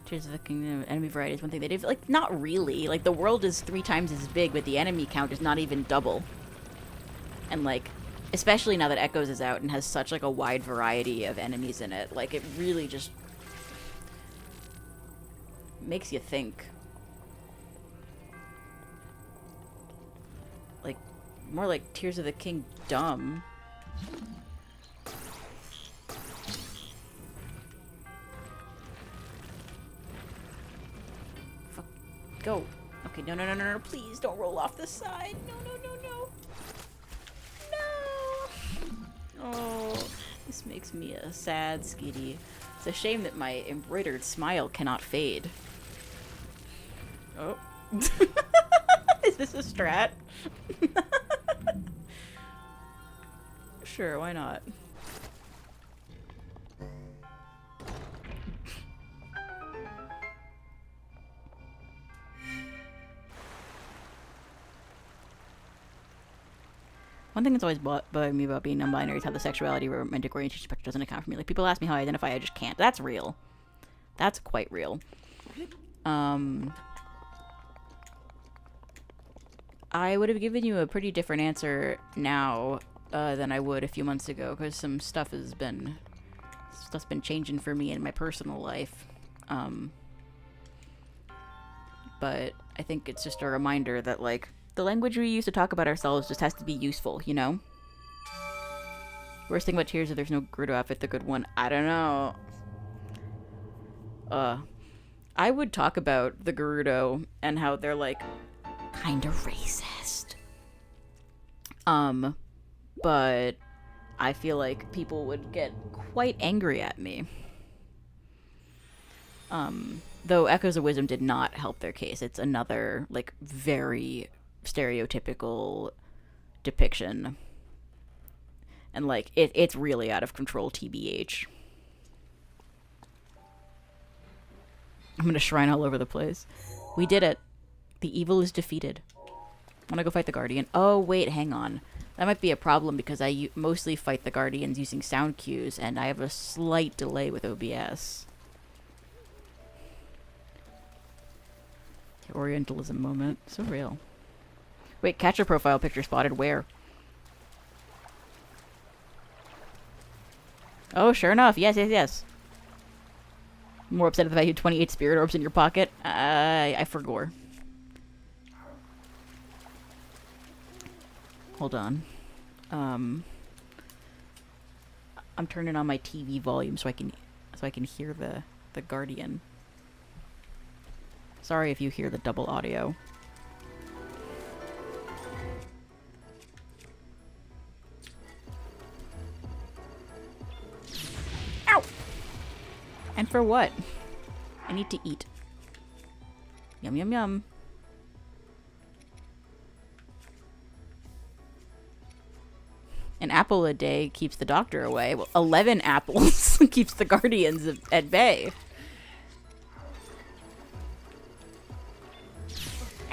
Tears of the Kingdom, enemy variety is one thing they did. Like, not really. Like, the world is 3 times as big, but the enemy count is not even double. And, like, especially now that Echoes is out and has such, like, a wide variety of enemies in it, like, it really just makes you think. Like, more like Tears of the Kingdom. Fuck. Go. Okay, no, no, no, no, no, please don't roll off the side. No, no, no, no. Oh, this makes me a sad skitty. It's a shame that my embroidered smile cannot fade. Oh. Is this a strat? Sure, why not? One thing that's always bothered me about being non-binary is how the sexuality or romantic orientation spectrum doesn't account for me. Like, people ask me how I identify, I just can't. That's real. That's quite real. I would have given you a pretty different answer now than I would a few months ago, because some stuff's been changing for me in my personal life. But I think it's just a reminder that, like, the language we use to talk about ourselves just has to be useful, you know? Worst thing about Tears is there's no Gerudo outfit, the good one. I don't know. I would talk about the Gerudo and how they're, like, kind of racist. But I feel like people would get quite angry at me. Though Echoes of Wisdom did not help their case. It's another, like, very stereotypical depiction. And, like, it's really out of control, TBH. I'm gonna shrine all over the place. We did it. The evil is defeated. I wanna go fight the Guardian. Oh, wait, hang on. That might be a problem because I mostly fight the Guardians using sound cues, and I have a slight delay with OBS. The Orientalism moment. So real. Wait, catcher profile picture spotted where? Oh, sure enough. Yes, yes, yes. More upset at the fact you had 28 spirit orbs in your pocket? I forgore. Hold on. I'm turning on my TV volume so I can hear the Guardian. Sorry if you hear the double audio. Ow! And for what? I need to eat. Yum yum yum. An apple a day keeps the doctor away. Well, 11 apples keeps the Guardians at bay.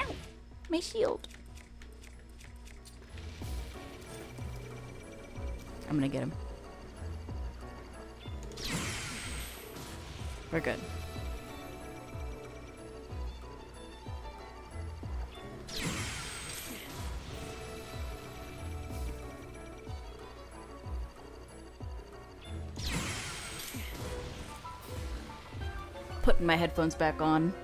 Ow! My shield. I'm gonna get him. We're good. Putting my headphones back on.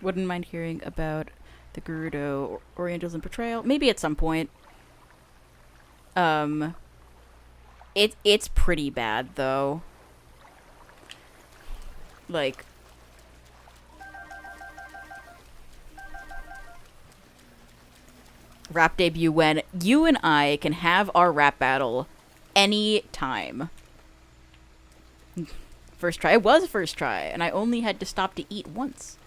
Wouldn't mind hearing about the Gerudo Orientalism portrayal. Maybe at some point. It's pretty bad though. Like, rap debut when you and I can have our rap battle any time. First try. It was first try, and I only had to stop to eat once.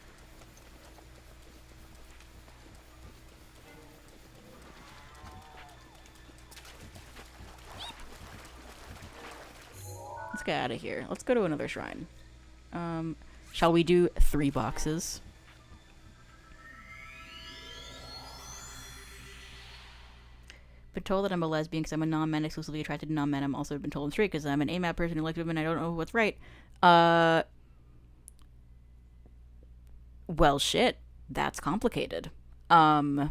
Let's get out of here. Let's go to another shrine. Shall we do 3 boxes? Been told that I'm a lesbian because I'm a non-men exclusively attracted to non-men. I'm also been told I'm straight because I'm an AMAP person who likes women. I don't know what's right. Well, shit. That's complicated. I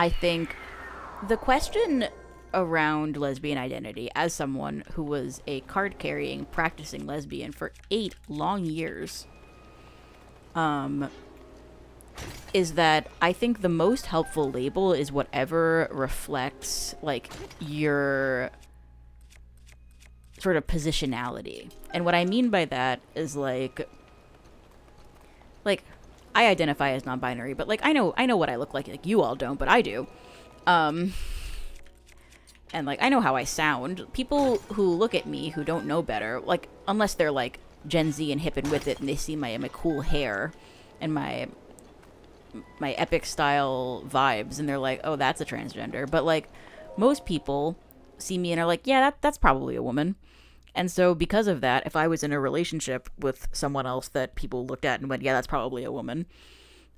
think the question around lesbian identity, as someone who was a card-carrying, practicing lesbian for 8 long years, is that I think the most helpful label is whatever reflects, like, your sort of positionality. And what I mean by that is, like, I identify as non-binary, but, like, I know what I look like. Like, you all don't, but I do. And, like, I know how I sound. People who look at me who don't know better, like, unless they're, like, Gen Z and hip and with it, and they see my cool hair and my epic style vibes, and they're like, oh, that's a transgender. But, like, most people see me and are like, yeah, that's probably a woman. And so because of that, if I was in a relationship with someone else that people looked at and went, yeah, that's probably a woman,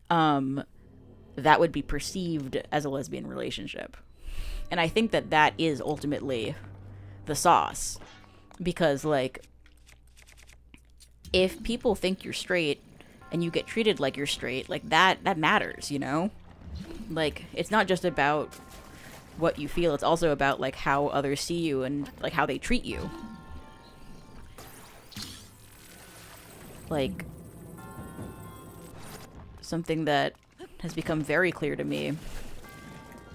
that would be perceived as a lesbian relationship. And I think that is ultimately the sauce. Because, like, if people think you're straight and you get treated like you're straight, like, that matters, you know? Like, it's not just about what you feel, it's also about, like, how others see you and, like, how they treat you. Like, something that has become very clear to me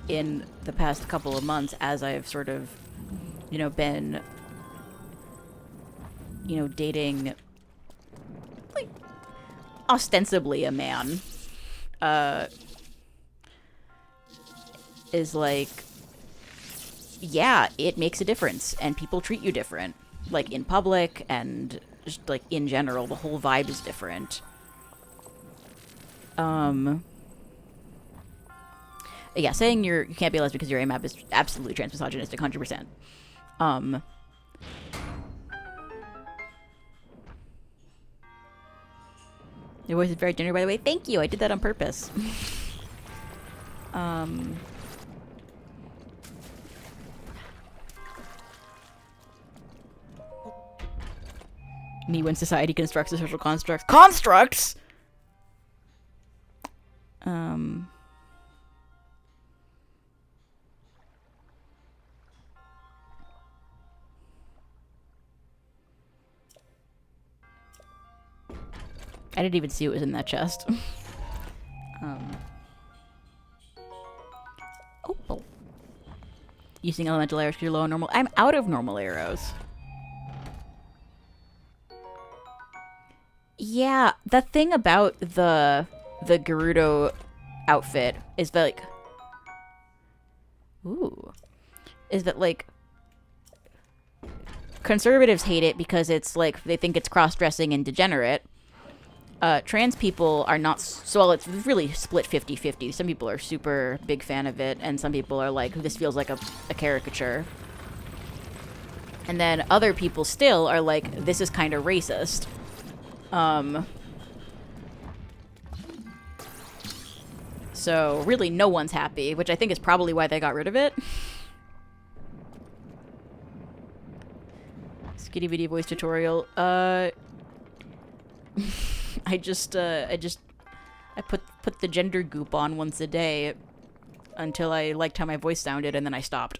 in the past couple of months as I've sort of, you know, been, you know, dating, like, ostensibly a man, is like, yeah, it makes a difference, and people treat you different, like in public and just like in general. The whole vibe is different. Yeah, saying you can't be a lesbian because you're AMAB is absolutely transmisogynistic, 100%. Your voice is very gender, by the way. Thank you. I did that on purpose. Me when society constructs the social constructs. Constructs! I didn't even see what was in that chest. Oh. Using elemental arrows because you're low on normal. I'm out of normal arrows. Yeah, the thing about the Gerudo outfit is that, like... Ooh. Is that, like... Conservatives hate it because it's, like, they think it's cross-dressing and degenerate. Trans people are not... So, well, it's really split 50-50. Some people are super big fan of it, and some people are like, this feels like a caricature. And then other people still are like, this is kind of racist. So, really, no one's happy, which I think is probably why they got rid of it. Skitty Video voice tutorial. I put the gender goop on once a day until I liked how my voice sounded, and then I stopped.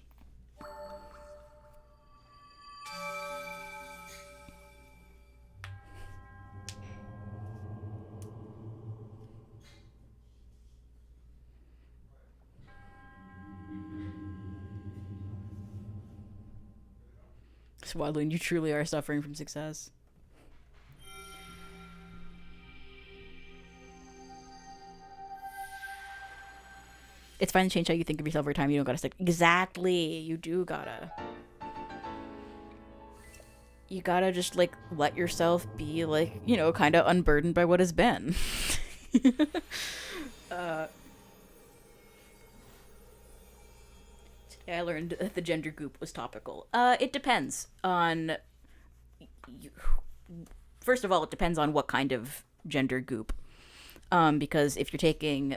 Swaddling, you truly are suffering from success. It's fine to change how you think of yourself over time. You don't gotta stick. Exactly. You do gotta. You gotta just, like, let yourself be, like, you know, kind of unburdened by what has been. Today I learned that the gender goop was topical. It depends on... First of all, it depends on what kind of gender goop. Because if you're taking...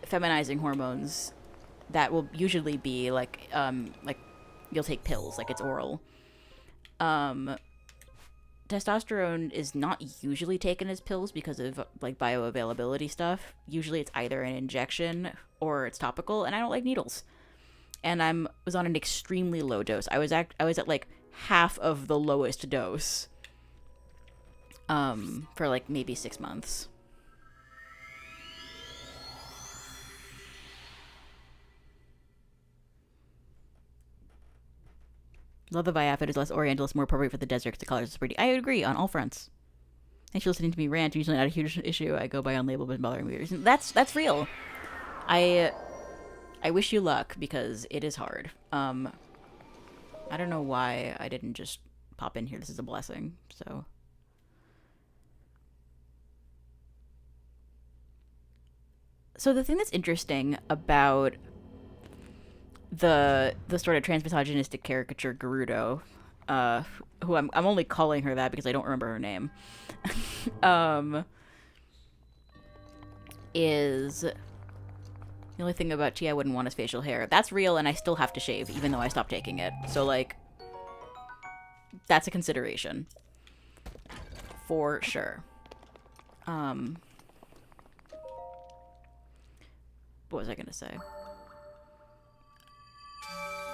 feminizing hormones, that will usually be like you'll take pills, like it's oral. Testosterone is not usually taken as pills because of like bioavailability stuff. Usually it's either an injection or it's topical, and I don't like needles. And I was on an extremely low dose. I was at like half of the lowest dose for like maybe 6 months. Love the Vi outfit is less orientalist, more appropriate for the desert. The colors are pretty. I agree on all fronts. Thanks for listening to me rant. Usually not a huge issue. I go by unlabeled, but bothering me. That's real. I wish you luck because it is hard. I don't know why I didn't just pop in here. This is a blessing. So the thing that's interesting about the sort of transmisogynistic caricature Gerudo, who I'm only calling her that because I don't remember her name, is the only thing about Chi I wouldn't want is facial hair. That's real, and I still have to shave, even though I stopped taking it. So, like, that's a consideration. For sure. What was I gonna say?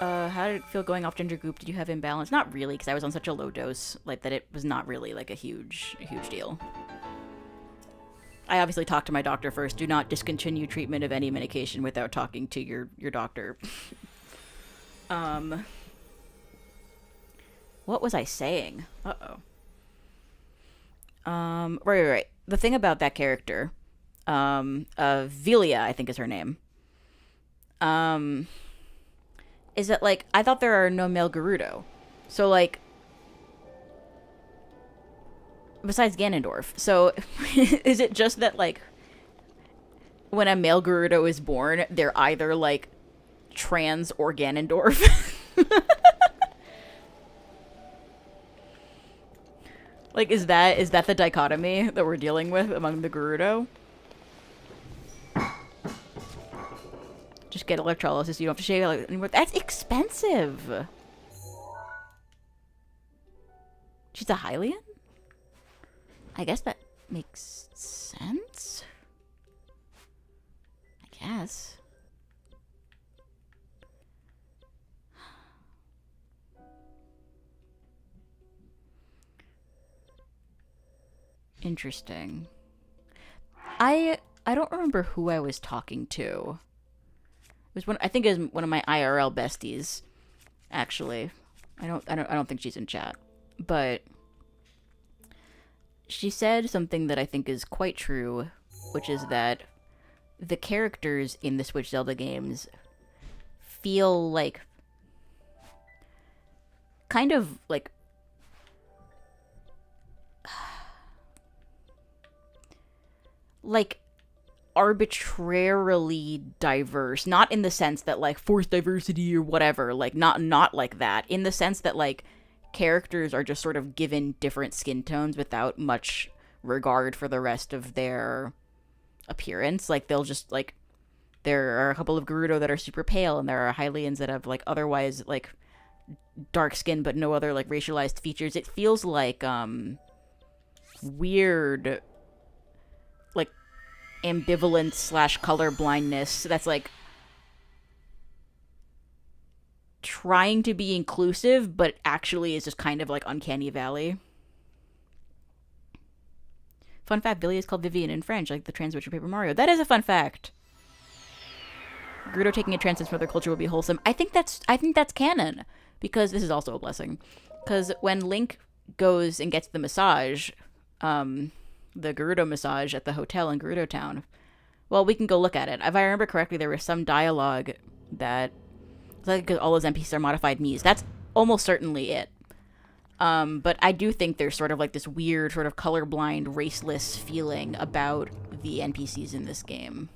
How did it feel going off gender goop? Did you have imbalance? Not really, because I was on such a low dose, like, that it was not really, like, a huge deal. I obviously talked to my doctor first. Do not discontinue treatment of any medication without talking to your doctor. What was I saying? Uh-oh. Right. The thing about that character, Velia, I think is her name. Is that, like, I thought there are no male Gerudo. So, like, besides Ganondorf. So, is it just that, like, when a male Gerudo is born, they're either, like, trans or Ganondorf? Like, is that the dichotomy that we're dealing with among the Gerudo? Just get electrolysis, you don't have to shave it anymore. That's expensive! She's a Hylian? I guess that makes sense? I guess. Interesting. I don't remember who I was talking to. It was I think it was one of my IRL besties, actually. I don't think she's in chat. But she said something that I think is quite true, which is that the characters in the Switch Zelda games feel like kind of like arbitrarily diverse, not in the sense that like forced diversity or whatever, like not like that, in the sense that like characters are just sort of given different skin tones without much regard for the rest of their appearance. Like they'll just like, there are a couple of Gerudo that are super pale, and there are Hylians that have like otherwise like dark skin but no other like racialized features. It feels like weird like ambivalence / color blindness that's like trying to be inclusive but actually is just kind of like uncanny valley. Fun fact, Billy is called Vivian in French, like the trans witch from Paper Mario. That is a fun fact. Gerudo taking a transcendence from other culture will be wholesome. I think that's canon, because this is also a blessing. Because when Link goes and gets the massage, the Gerudo massage at the hotel in Gerudo Town, well, we can go look at it. If I remember correctly, there was some dialogue that, like, all those NPCs are modified Miis. That's almost certainly it. But I do think there's sort of like this weird sort of colorblind, raceless feeling about the NPCs in this game.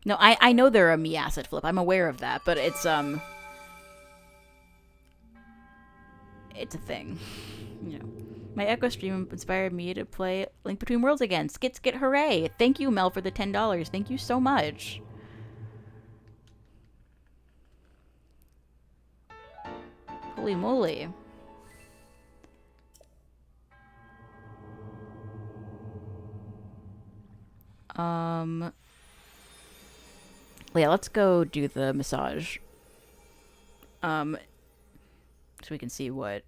No, I know they're a Mii asset flip. I'm aware of that, but it's a thing. You know. My Echo stream inspired me to play Link Between Worlds again. Skit skit hooray! Thank you, Mel, for the $10. Thank you so much. Holy moly. Yeah, let's go do the massage. So we can see what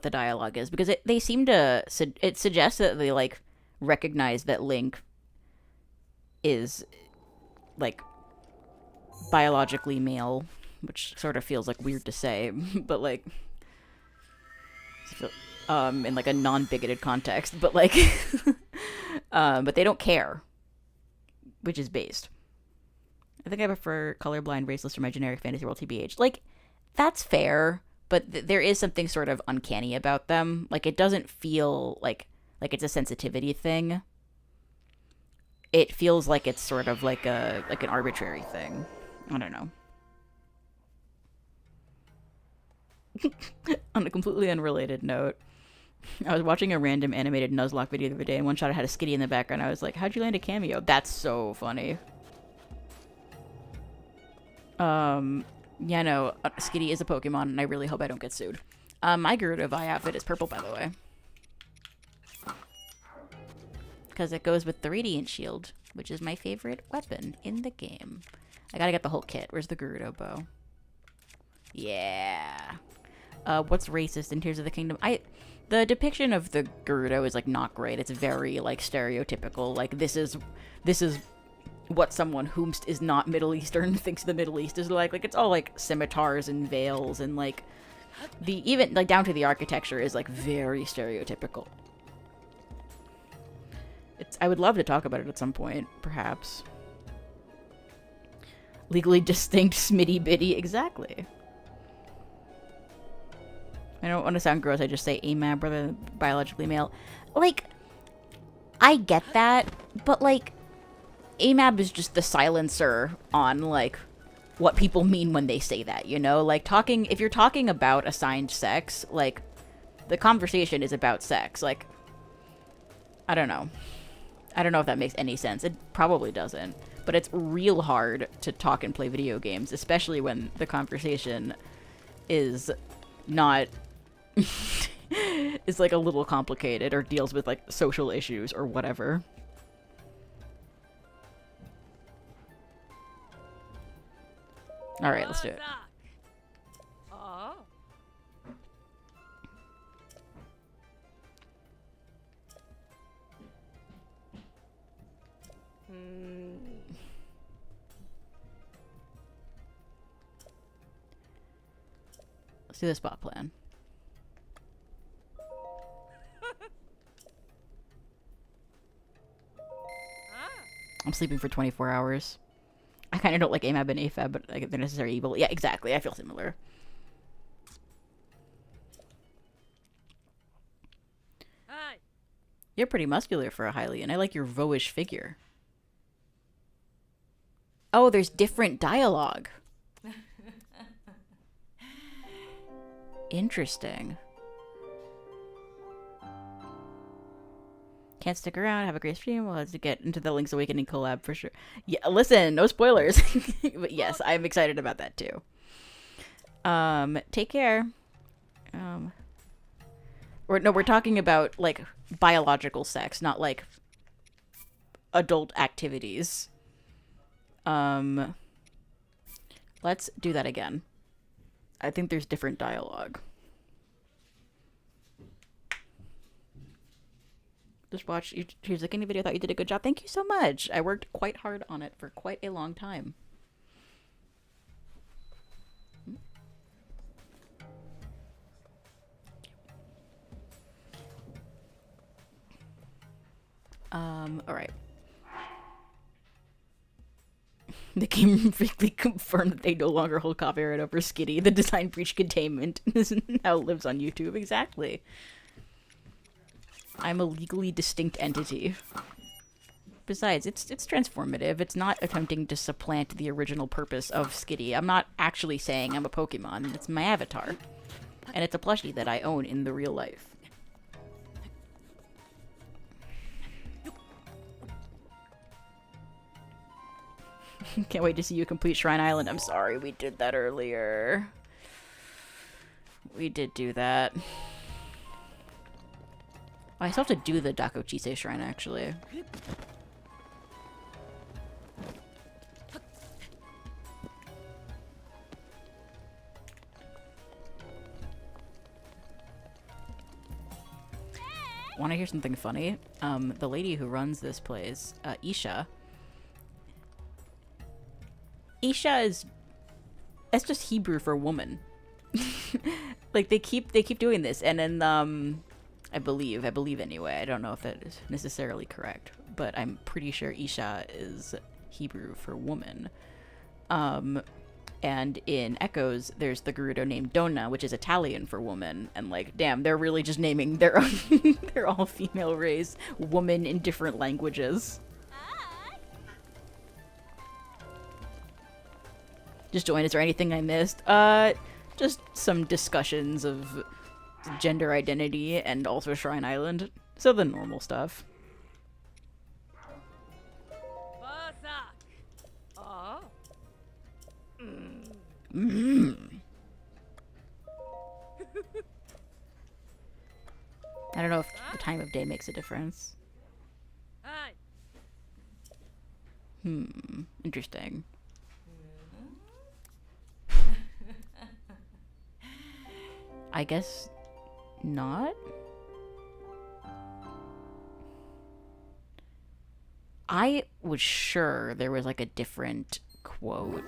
the dialogue is, because they seem to it suggests that they like recognize that Link is like biologically male, which sort of feels like weird to say, but like in like a non-bigoted context, but like but they don't care, which is based. I think I prefer colorblind raceless for my generic fantasy world TBH. Like, that's fair, but there is something sort of uncanny about them. Like, it doesn't feel like it's a sensitivity thing. It feels like it's sort of like an arbitrary thing. I don't know. On a completely unrelated note, I was watching a random animated Nuzlocke video the other day, and one shot I had a Skitty in the background. I was like, how'd you land a cameo? That's so funny. Yeah, no, Skitty is a Pokemon, and I really hope I don't get sued. My Gerudo Vi outfit is purple, by the way. Because it goes with the Radiant Shield, which is my favorite weapon in the game. I gotta get the whole kit. Where's the Gerudo bow? Yeah. What's racist in Tears of the Kingdom? The depiction of the Gerudo is, like, not great. It's very, like, stereotypical. Like, this is what someone whom is not Middle Eastern thinks the Middle East is like. Like, it's all, like, scimitars and veils and, like, even, like, down to the architecture is, like, very stereotypical. I would love to talk about it at some point, perhaps. Legally distinct smitty bitty, exactly. I don't want to sound gross, I just say AMAB rather than biologically male. Like, I get that, but, like, AMAB is just the silencer on, like, what people mean when they say that, you know? Like, if you're talking about assigned sex, like, the conversation is about sex. Like, I don't know. I don't know if that makes any sense. It probably doesn't. But it's real hard to talk and play video games, especially when the conversation is not... is, like, a little complicated or deals with, like, social issues or whatever. Alright, let's do it. Let's do the spot plan. I'm sleeping for 24 hours. I kind of don't like AMAB and AFAB, but like they're necessary evil. Yeah, exactly. I feel similar. Hi. You're pretty muscular for a Hylian. I like your voish figure. Oh, there's different dialogue. Interesting. Can't stick around, have a great stream. We'll have to get into the Link's Awakening collab for sure. Yeah, listen, no spoilers. But yes, I'm excited about that too. Take care. We're talking about, like, biological sex, not, like, adult activities. Let's do that again. I think there's different dialogue. Just watch YouTube's like, any video, thought you did a good job. Thank you so much. I worked quite hard on it for quite a long time. Alright. The game frequently confirmed that they no longer hold copyright over Skitty. The design breach containment now lives on YouTube. Exactly. I'm a legally distinct entity. Besides, it's transformative. It's not attempting to supplant the original purpose of Skitty. I'm not actually saying I'm a Pokemon. It's my avatar. And it's a plushie that I own in the real life. Can't wait to see you complete Shrine Island. I'm sorry, we did that earlier. We did do that. I still have to do the Dakochise Shrine, actually. Want to hear something funny? The lady who runs this place, Isha. Isha is... That's just Hebrew for woman. Like, they keep doing this, and then, I believe anyway. I don't know if that is necessarily correct, but I'm pretty sure Isha is Hebrew for woman. And in Echoes, there's the Gerudo named Donna, which is Italian for woman. And, like, damn, they're really just naming their own, their all-female race woman in different languages. Just join. Is there anything I missed? Just some discussions of gender identity and also Shrine Island. So the normal stuff. I don't know if the time of day makes a difference. Interesting. I guess not. I was sure there was like a different quote.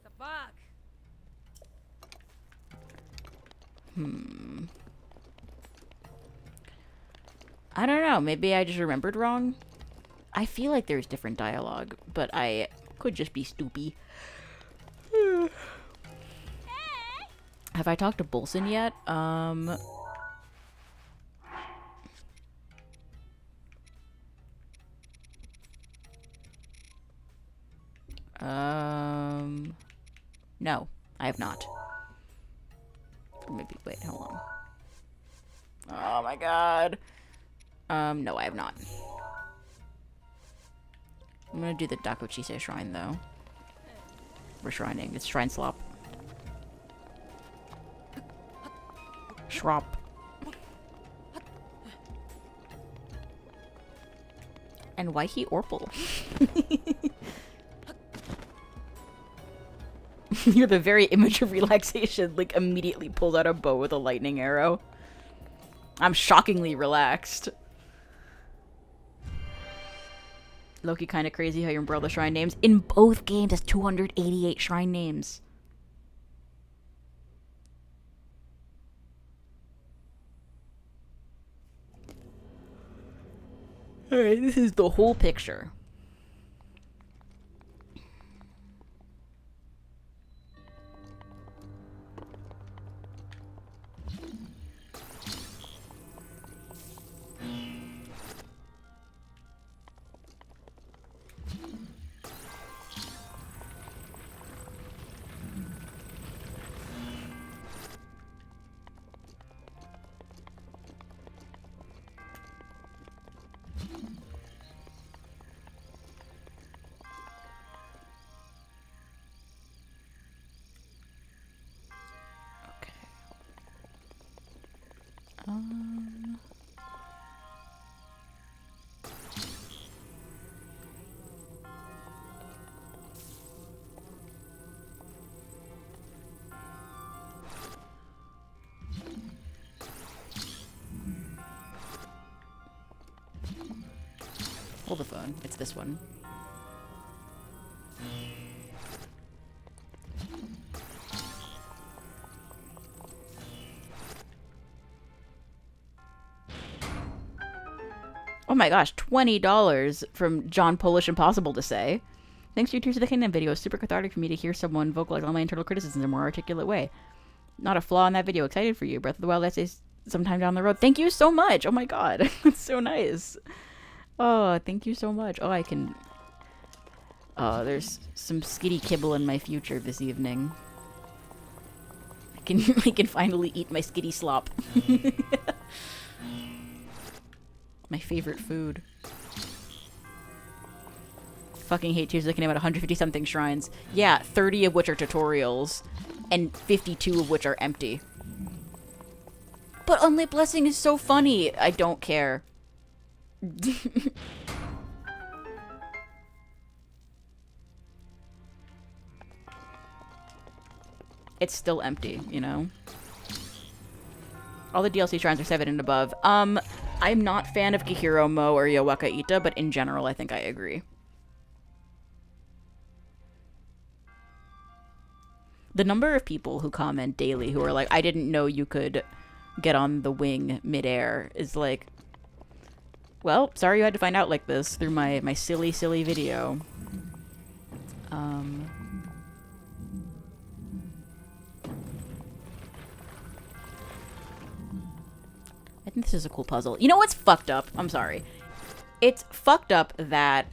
The fuck? I don't know. Maybe I just remembered wrong. I feel like there's different dialogue, but I could just be stupid. Have I talked to Bolson yet? No, I have not. Maybe, wait, hold on. Oh my god. No, I have not. I'm gonna do the Dakochise shrine, though. We're shrining. It's shrine slop. Shrop. And why he Orpal? You're the very image of relaxation. Like, immediately pulled out a bow with a lightning arrow. I'm shockingly relaxed. Loki kind of crazy how you remember all the shrine names. In both games, has 288 shrine names. Alright, this is the whole picture. Hold the phone. It's this one. Oh my gosh, $20 from John Polish Impossible to Say. Thanks to your Tears of the Kingdom video. It's super cathartic for me to hear someone vocalize all my internal criticisms in a more articulate way. Not a flaw in that video. Excited for you. Breath of the Wild essays sometime down the road. Thank you so much. Oh my god. That's so nice. Oh, thank you so much. Oh, I can... Oh, there's some skitty kibble in my future this evening. I can finally eat my skitty slop. My favorite food. Fucking hate Tears of the Kingdom at 150 something shrines. Yeah, 30 of which are tutorials, and 52 of which are empty. But Unlit Blessing is so funny. I don't care. It's still empty, you know? All the DLC shrines are 7 and above. I'm not fan of Kihiro Mo or Yowaka Ita, but in general, I think I agree. The number of people who comment daily who are like, I didn't know you could get on the wing midair is like, well, sorry you had to find out like this through my silly, silly video. I think this is a cool puzzle. You know what's fucked up? I'm sorry. It's fucked up that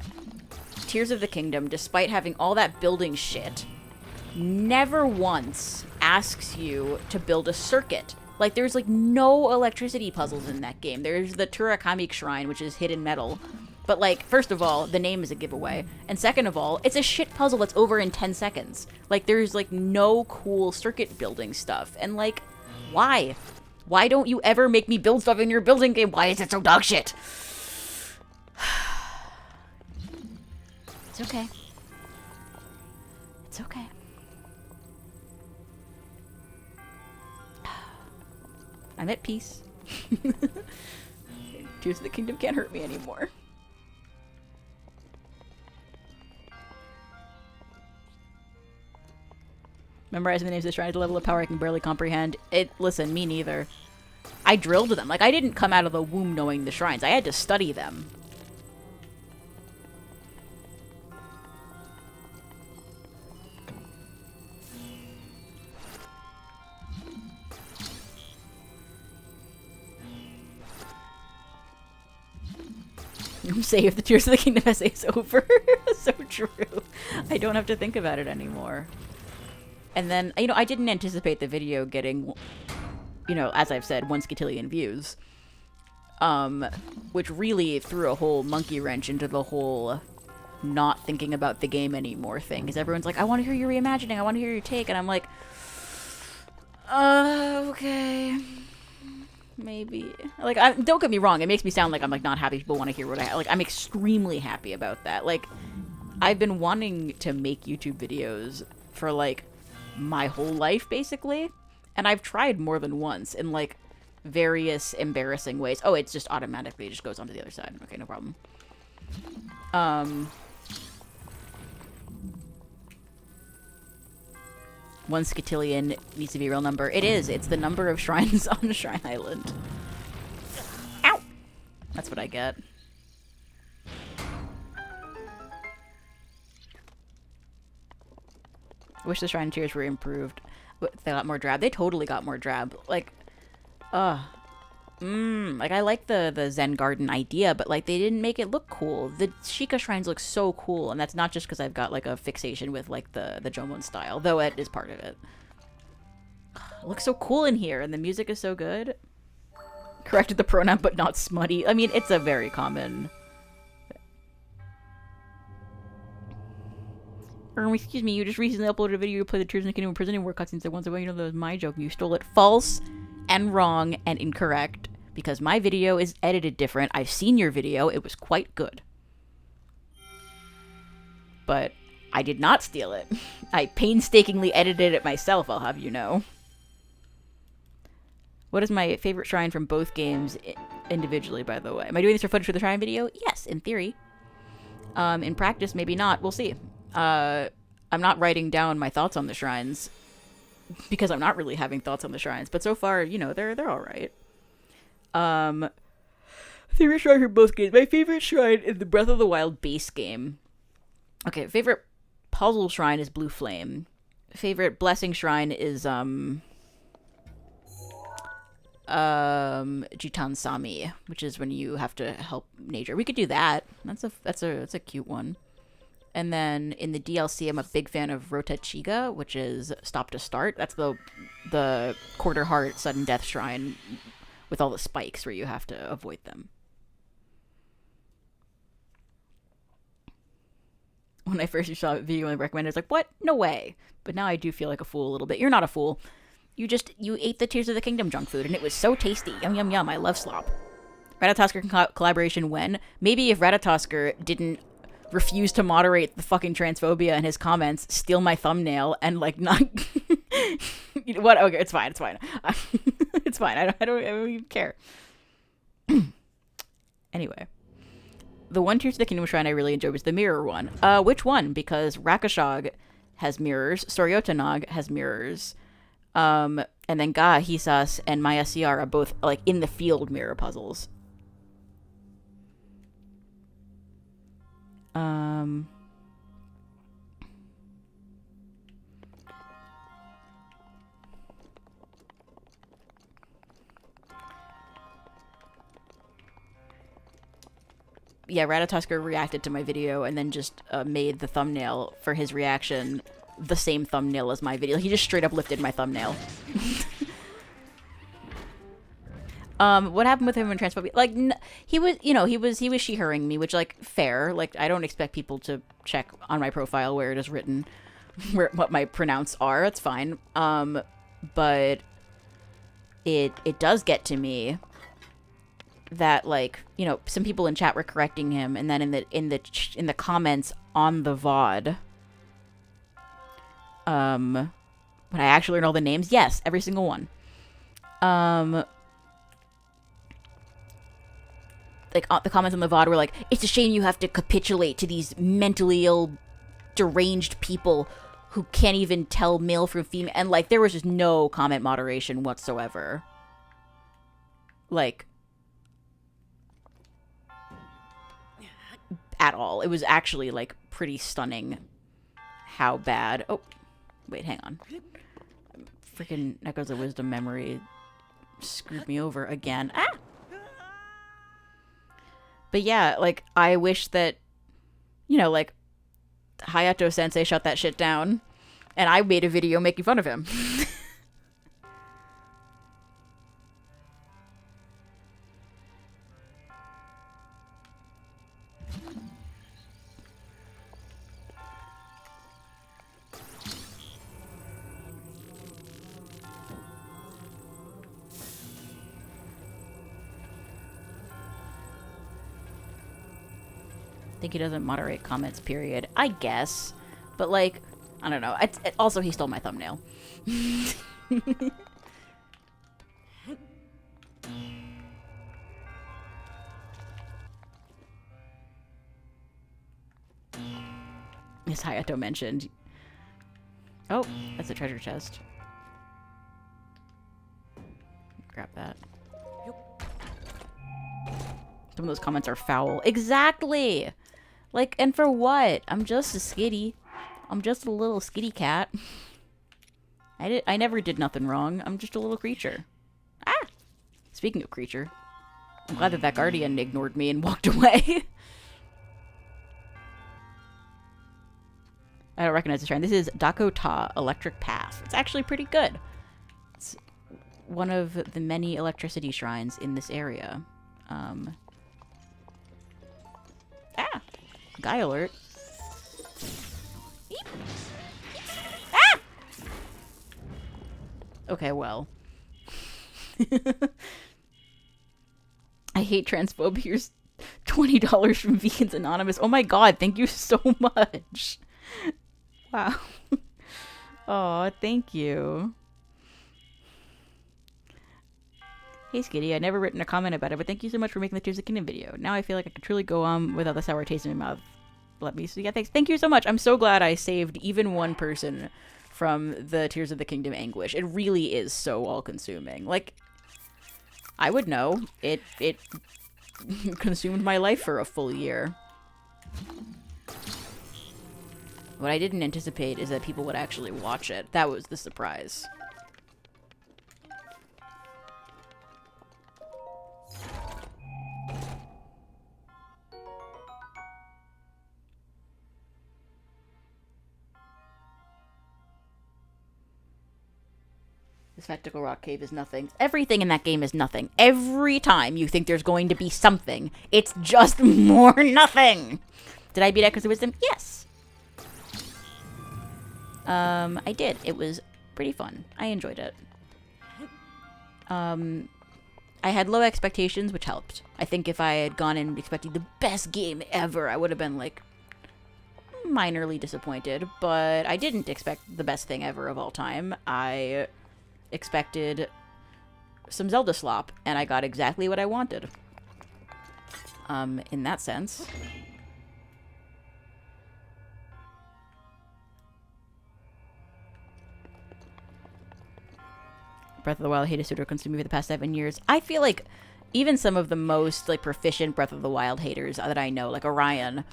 Tears of the Kingdom, despite having all that building shit, never once asks you to build a circuit. Like, there's, like, no electricity puzzles in that game. There's the Turakamik Shrine, which is hidden metal. But, like, first of all, the name is a giveaway. And second of all, it's a shit puzzle that's over in 10 seconds. Like, there's, like, no cool circuit building stuff. And, like, why? Why don't you ever make me build stuff in your building game? Why is it so dog shit? It's okay. It's okay. I'm at peace. Tears of the Kingdom can't hurt me anymore. Memorizing the names of the shrines at a level of power I can barely comprehend. Listen, me neither. I drilled them. Like, I didn't come out of the womb knowing the shrines. I had to study them. Say if the Tears of the Kingdom essay is over. So true. I don't have to think about it anymore. And then, you know, I didn't anticipate the video getting, you know, as I've said, 1 scatillion views. Which really threw a whole monkey wrench into the whole not thinking about the game anymore thing. Because everyone's like, I want to hear your reimagining, I want to hear your take. And I'm like, okay. Maybe. Like, don't get me wrong, it makes me sound like I'm, like, not happy people want to hear what I'm extremely happy about that. Like, I've been wanting to make YouTube videos for, like, my whole life, basically. And I've tried more than once in, like, various embarrassing ways. Oh, it just automatically just goes onto the other side. Okay, no problem. 1 scatillion needs to be a real number. It is. It's the number of shrines on Shrine Island. Ow! That's what I get. I wish the shrine tiers were improved. But they got more drab. They totally got more drab. Like, like, I like the Zen Garden idea, but, like, they didn't make it look cool. The Sheikah shrines look so cool, and that's not just because I've got, like, a fixation with, like, the Jomon style, though it is part of it. It looks so cool in here, and the music is so good. Corrected the pronoun, but not smutty. I mean, it's a very common... excuse me, you just recently uploaded a video you play the Tears in the Kingdom imprisoning war cutscenes that once ago, you know that was my joke, and you stole it. False and wrong and incorrect, because my video is edited different. I've seen your video. It was quite good. But I did not steal it. I painstakingly edited it myself, I'll have you know. What is my favorite shrine from both games individually, by the way? Am I doing this for footage for the shrine video? Yes, in theory. In practice, maybe not. We'll see. I'm not writing down my thoughts on the shrines because I'm not really having thoughts on the shrines, but so far, you know, they're all right. Favorite shrine for both games. My favorite shrine is the Breath of the Wild base game. Okay, favorite puzzle shrine is Blue Flame. Favorite blessing shrine is Jitan Sami, which is when you have to help nature. We could do that. That's a cute one. And then in the DLC, I'm a big fan of Rota Chiga, which is Stop to Start. That's the Quarter Heart Sudden Death Shrine with all the spikes where you have to avoid them. When I first saw a video and recommended, I was like, what? No way. But now I do feel like a fool a little bit. You're not a fool. You ate the Tears of the Kingdom junk food, and it was so tasty. Yum, yum, yum. I love slop. Ratatosker collaboration when? Maybe if Ratatosker didn't refuse to moderate the fucking transphobia in his comments, steal my thumbnail, and, like, not... What? Okay, it's fine, it's fine. It's fine, I don't even care. Anyway. The one Tears of the Kingdom shrine I really enjoyed was the mirror one. Which one? Because Rakashog has mirrors, Soryotanog has mirrors, and then Ga, Hisas, and Maya Ciara both, like, in the field mirror puzzles. Yeah, Ratatosker reacted to my video and then just made the thumbnail for his reaction the same thumbnail as my video. He just straight up lifted my thumbnail. What happened with him in transphobia? Like, he was, you know, he was she-herring me, which, like, fair. Like, I don't expect people to check on my profile where it is written what my pronouns are. It's fine. But it does get to me that, like, you know, some people in chat were correcting him, and then in the comments on the VOD, when I actually learned all the names, yes, every single one. Like, the comments on the VOD were like, it's a shame you have to capitulate to these mentally ill, deranged people who can't even tell male from female, and like there was just no comment moderation whatsoever. Like, at all. It was actually like pretty stunning how bad. Oh, wait, hang on. Freaking Echoes of Wisdom memory screwed me over again. Ah! But yeah, like, I wish that, you know, like, Hayato-sensei shut that shit down, and I made a video making fun of him. I think he doesn't moderate comments, period. I guess. But, like, I don't know. Also, he stole my thumbnail. As Hayato mentioned. Oh, that's a treasure chest. Grab that. Some of those comments are foul. Exactly! Like, and for what? I'm just a skitty. I'm just a little skitty cat. I never did nothing wrong. I'm just a little creature. Ah! Speaking of creature, I'm glad that guardian ignored me and walked away. I don't recognize the shrine. This is Dakota Electric Path. It's actually pretty good. It's one of the many electricity shrines in this area. Guy alert. Eep. Ah! Okay, well. I hate transphobe. Here's $20 from Vegans Anonymous. Oh my god, thank you so much. Wow. Oh, thank you. Hey Skitty, I'd never written a comment about it, but thank you so much for making the Tears of the Kingdom video. Now I feel like I can truly go on without the sour taste in my mouth. Let me see. Yeah, thanks. Thank you so much. I'm so glad I saved even one person from the Tears of the Kingdom anguish. It really is so all-consuming. Like, I would know. It consumed my life for a full year. What I didn't anticipate is that people would actually watch it. That was the surprise. The Spectacle Rock Cave is nothing. Everything in that game is nothing. Every time you think there's going to be something, it's just more nothing. Did I beat Echoes of Wisdom? Yes. I did. It was pretty fun. I enjoyed it. I had low expectations, which helped. I think if I had gone in expecting the best game ever, I would have been, like, minorly disappointed. But I didn't expect the best thing ever of all time. I expected some Zelda slop, and I got exactly what I wanted. In that sense. Breath of the Wild hater consumed me for the past 7 years. I feel like even some of the most, like, proficient Breath of the Wild haters that I know, like Orion,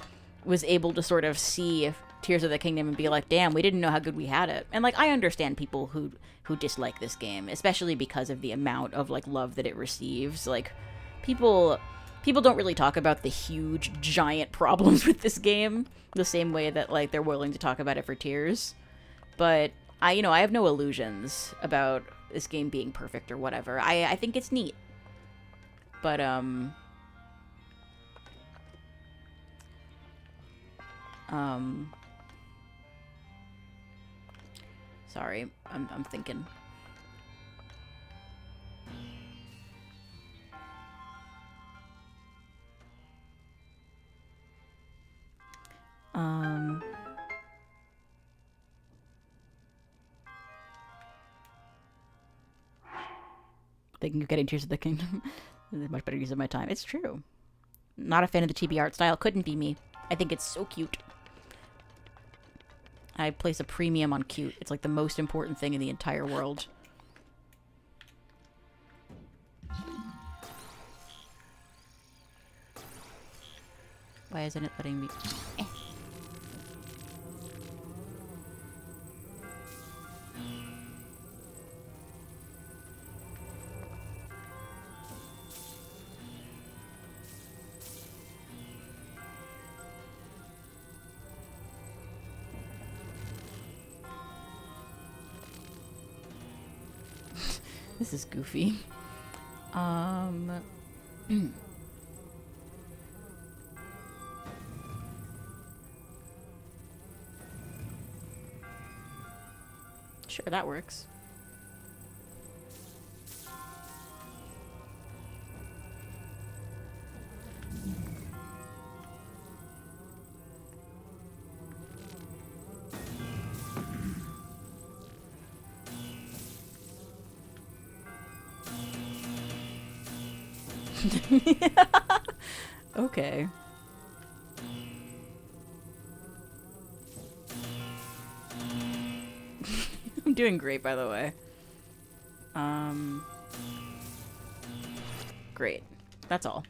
was able to sort of see Tears of the Kingdom and be like, damn, we didn't know how good we had it. And, like, I understand people who dislike this game, especially because of the amount of, like, love that it receives. Like, people don't really talk about the huge, giant problems with this game the same way that, like, they're willing to talk about it for Tears. But I have no illusions about this game being perfect or whatever. I think it's neat. But, sorry, I'm thinking. Thinking of getting Tears of the Kingdom. Much better use of my time. It's true. Not a fan of the TB art style. Couldn't be me. I think it's so cute. I place a premium on cute. It's like the most important thing in the entire world. Why isn't it letting me... This is goofy. Sure, that works. Okay. I'm doing great, by the way. Great. That's all.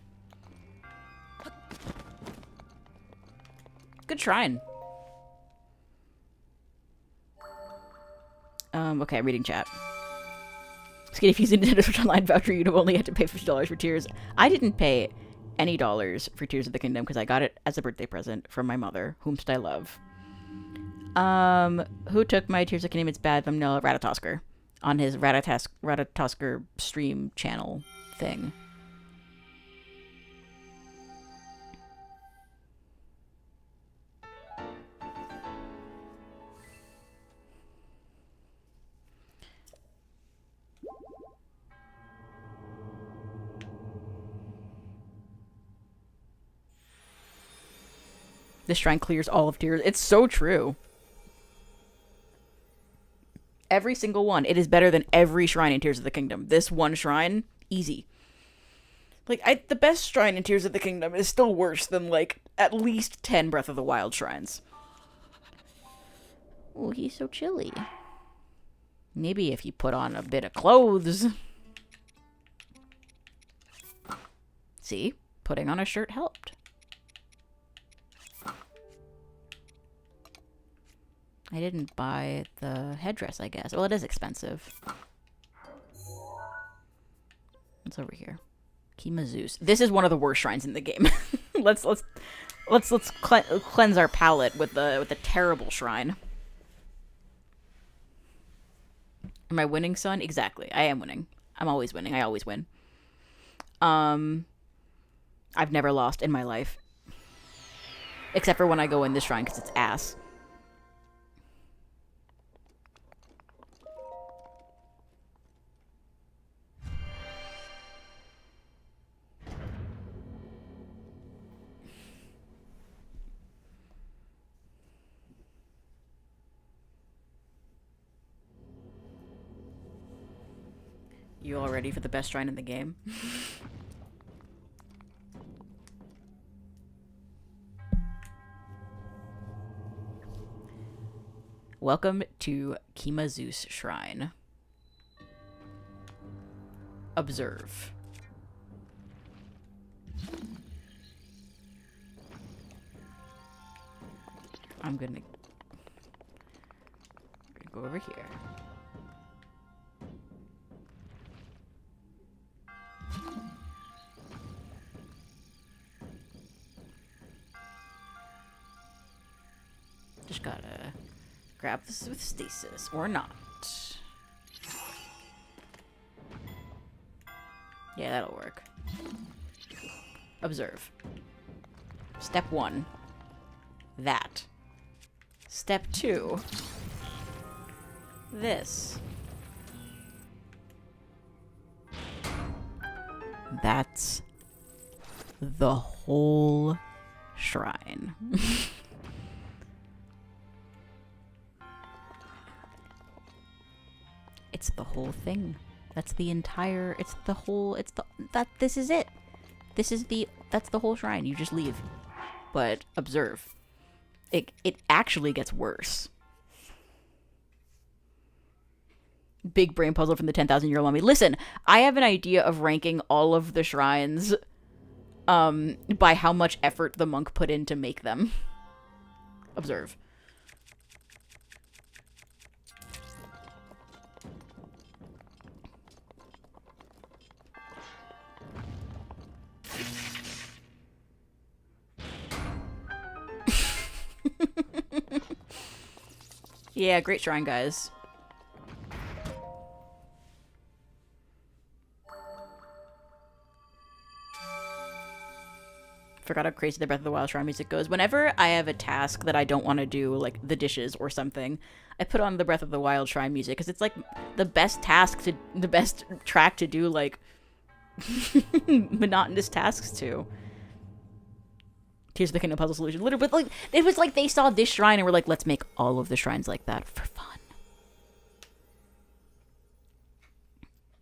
Good shrine. Okay, I'm reading chat. Skid, if you use a Nintendo Switch Online voucher, you'd have only had to pay $50 for Tears. I didn't pay any dollars for Tears of the Kingdom because I got it as a birthday present from my mother, whomst I love. Who took my Tears of the Kingdom? It's bad thumbnail. Ratatosker on his Ratatosker stream channel thing. This shrine clears all of Tears. It's so true. Every single one. It is better than every shrine in Tears of the Kingdom. This one shrine, easy. Like, the best shrine in Tears of the Kingdom is still worse than, like, at least 10 Breath of the Wild shrines. Oh, he's so chilly. Maybe if he put on a bit of clothes. See? Putting on a shirt helped. I didn't buy the headdress, I guess. Well, it is expensive. What's over here? Kima Zeus. This is one of the worst shrines in the game. let's cleanse our palate with the terrible shrine. Am I winning, son? Exactly. I am winning. I'm always winning. I always win. I've never lost in my life. Except for when I go in this shrine because it's ass. You all ready for the best shrine in the game? Welcome to Kima Zeus Shrine. Observe. I'm gonna go over here. Just gotta grab this with stasis, or not. Yeah, that'll work. Observe. Step 1. That. Step 2. This. That's the whole shrine. It's the whole thing. That's the entire, this is it. That's the whole shrine. You just leave. But observe. It actually gets worse. Big brain puzzle from the 10,000-year-old mummy. Listen, I have an idea of ranking all of the shrines by how much effort the monk put in to make them. Observe. Yeah, great shrine, guys. Forgot how crazy the Breath of the Wild shrine music goes. Whenever I have a task that I don't want to do, like the dishes or something, I put on the Breath of the Wild shrine music because it's like the best track to do like monotonous tasks to. Here's the Kingdom puzzle solution. Literally, but like it was like they saw this shrine and were like, let's make all of the shrines like that for fun.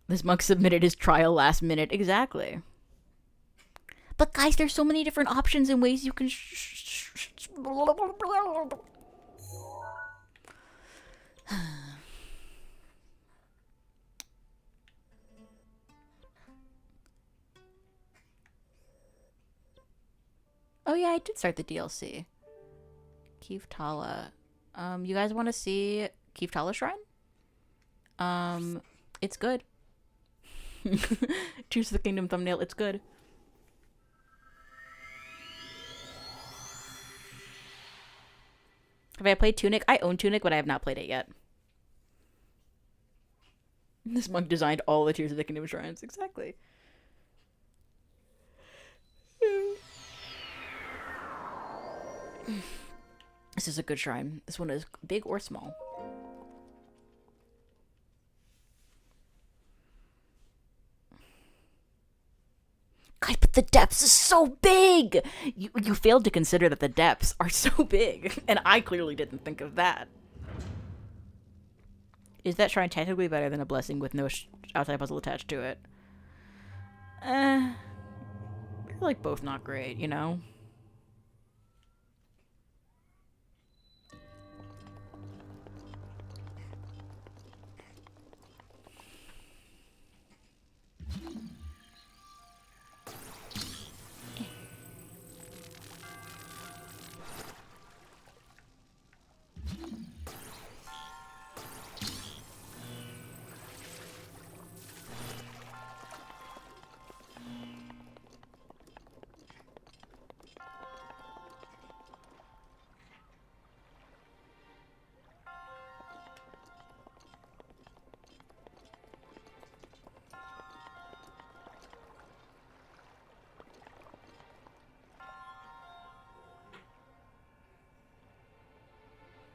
This monk submitted his trial last minute. Exactly. But guys, there's so many different options and ways you can Oh yeah, I did start the DLC. Keeftala. You guys want to see Keeftala Shrine? It's good. Choose the Kingdom thumbnail, it's good. Have I played Tunic? I own Tunic, but I have not played it yet. This monk designed all the Tears of the Kingdom shrines. Exactly. This is a good shrine. This one is big or small. Guys, but the depths is so big! You failed to consider that the depths are so big. And I clearly didn't think of that. Is that shrine technically better than a blessing with no outside puzzle attached to it? They're like both not great, you know?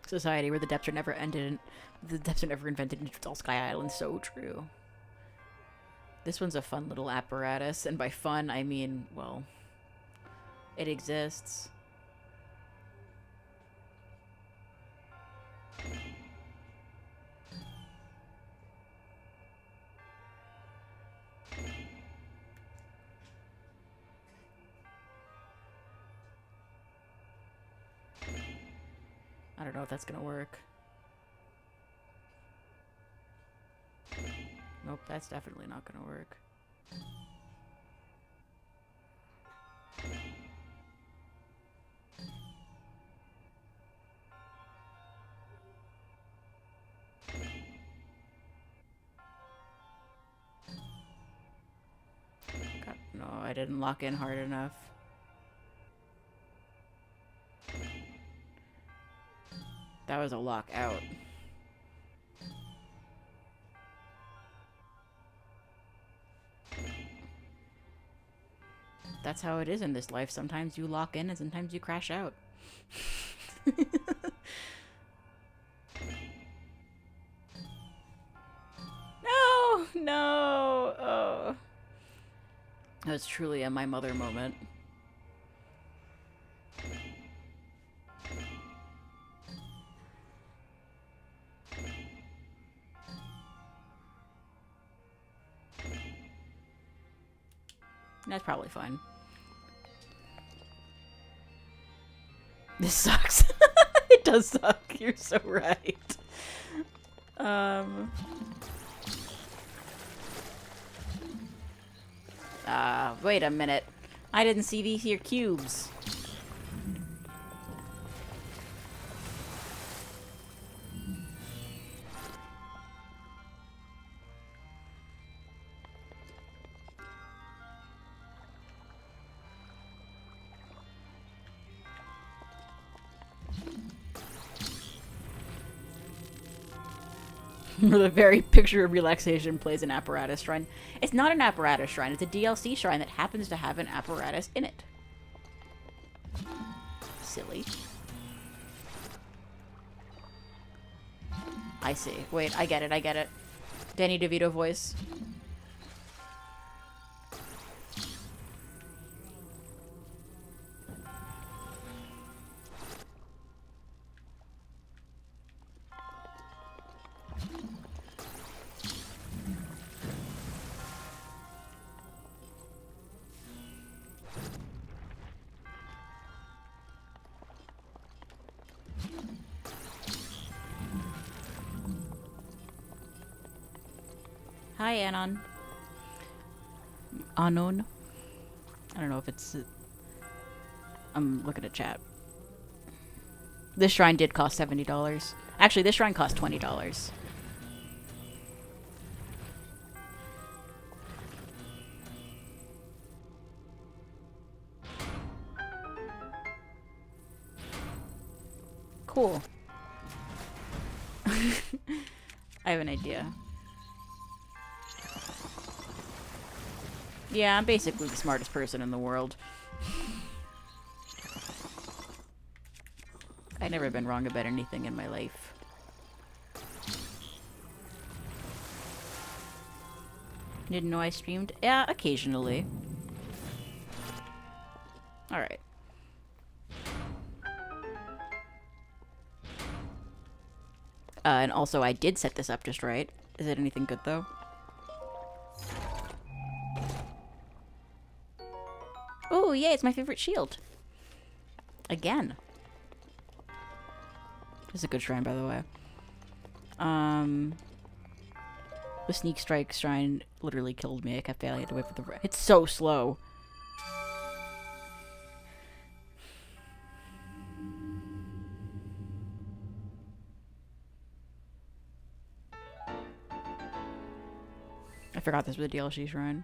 Society where the depths are never ended, the depths are never invented, and it's all Sky Island. So true. This one's a fun little apparatus, and by fun I mean, well, it exists. I don't know if that's gonna work. Nope, that's definitely not gonna work. God, no, I didn't lock in hard enough. That was a lock out. That's how it is in this life. Sometimes you lock in and sometimes you crash out. No! No! Oh. That was truly a my mother moment. That's probably fine. This sucks. It does suck. You're so right. Wait a minute. I didn't see these here cubes. The very picture of relaxation plays an apparatus shrine. It's not an apparatus shrine, it's a DLC shrine that happens to have an apparatus in it. Silly. I see. Wait, I get it. Danny DeVito voice. Hi, Anon. Anon? I don't know if it's... I'm looking at chat. This shrine did cost $70. Actually, this shrine cost $20. Cool. I have an idea. Yeah, I'm basically the smartest person in the world. I've never been wrong about anything in my life. Didn't know I streamed? Yeah, occasionally. Alright. And also, I did set this up just right. Is it anything good, though? Oh, yay, it's my favorite shield. Again. This is a good shrine, by the way. The Sneak Strike shrine literally killed me. I kept failing to wait for the... It's so slow. I forgot this was a DLC shrine.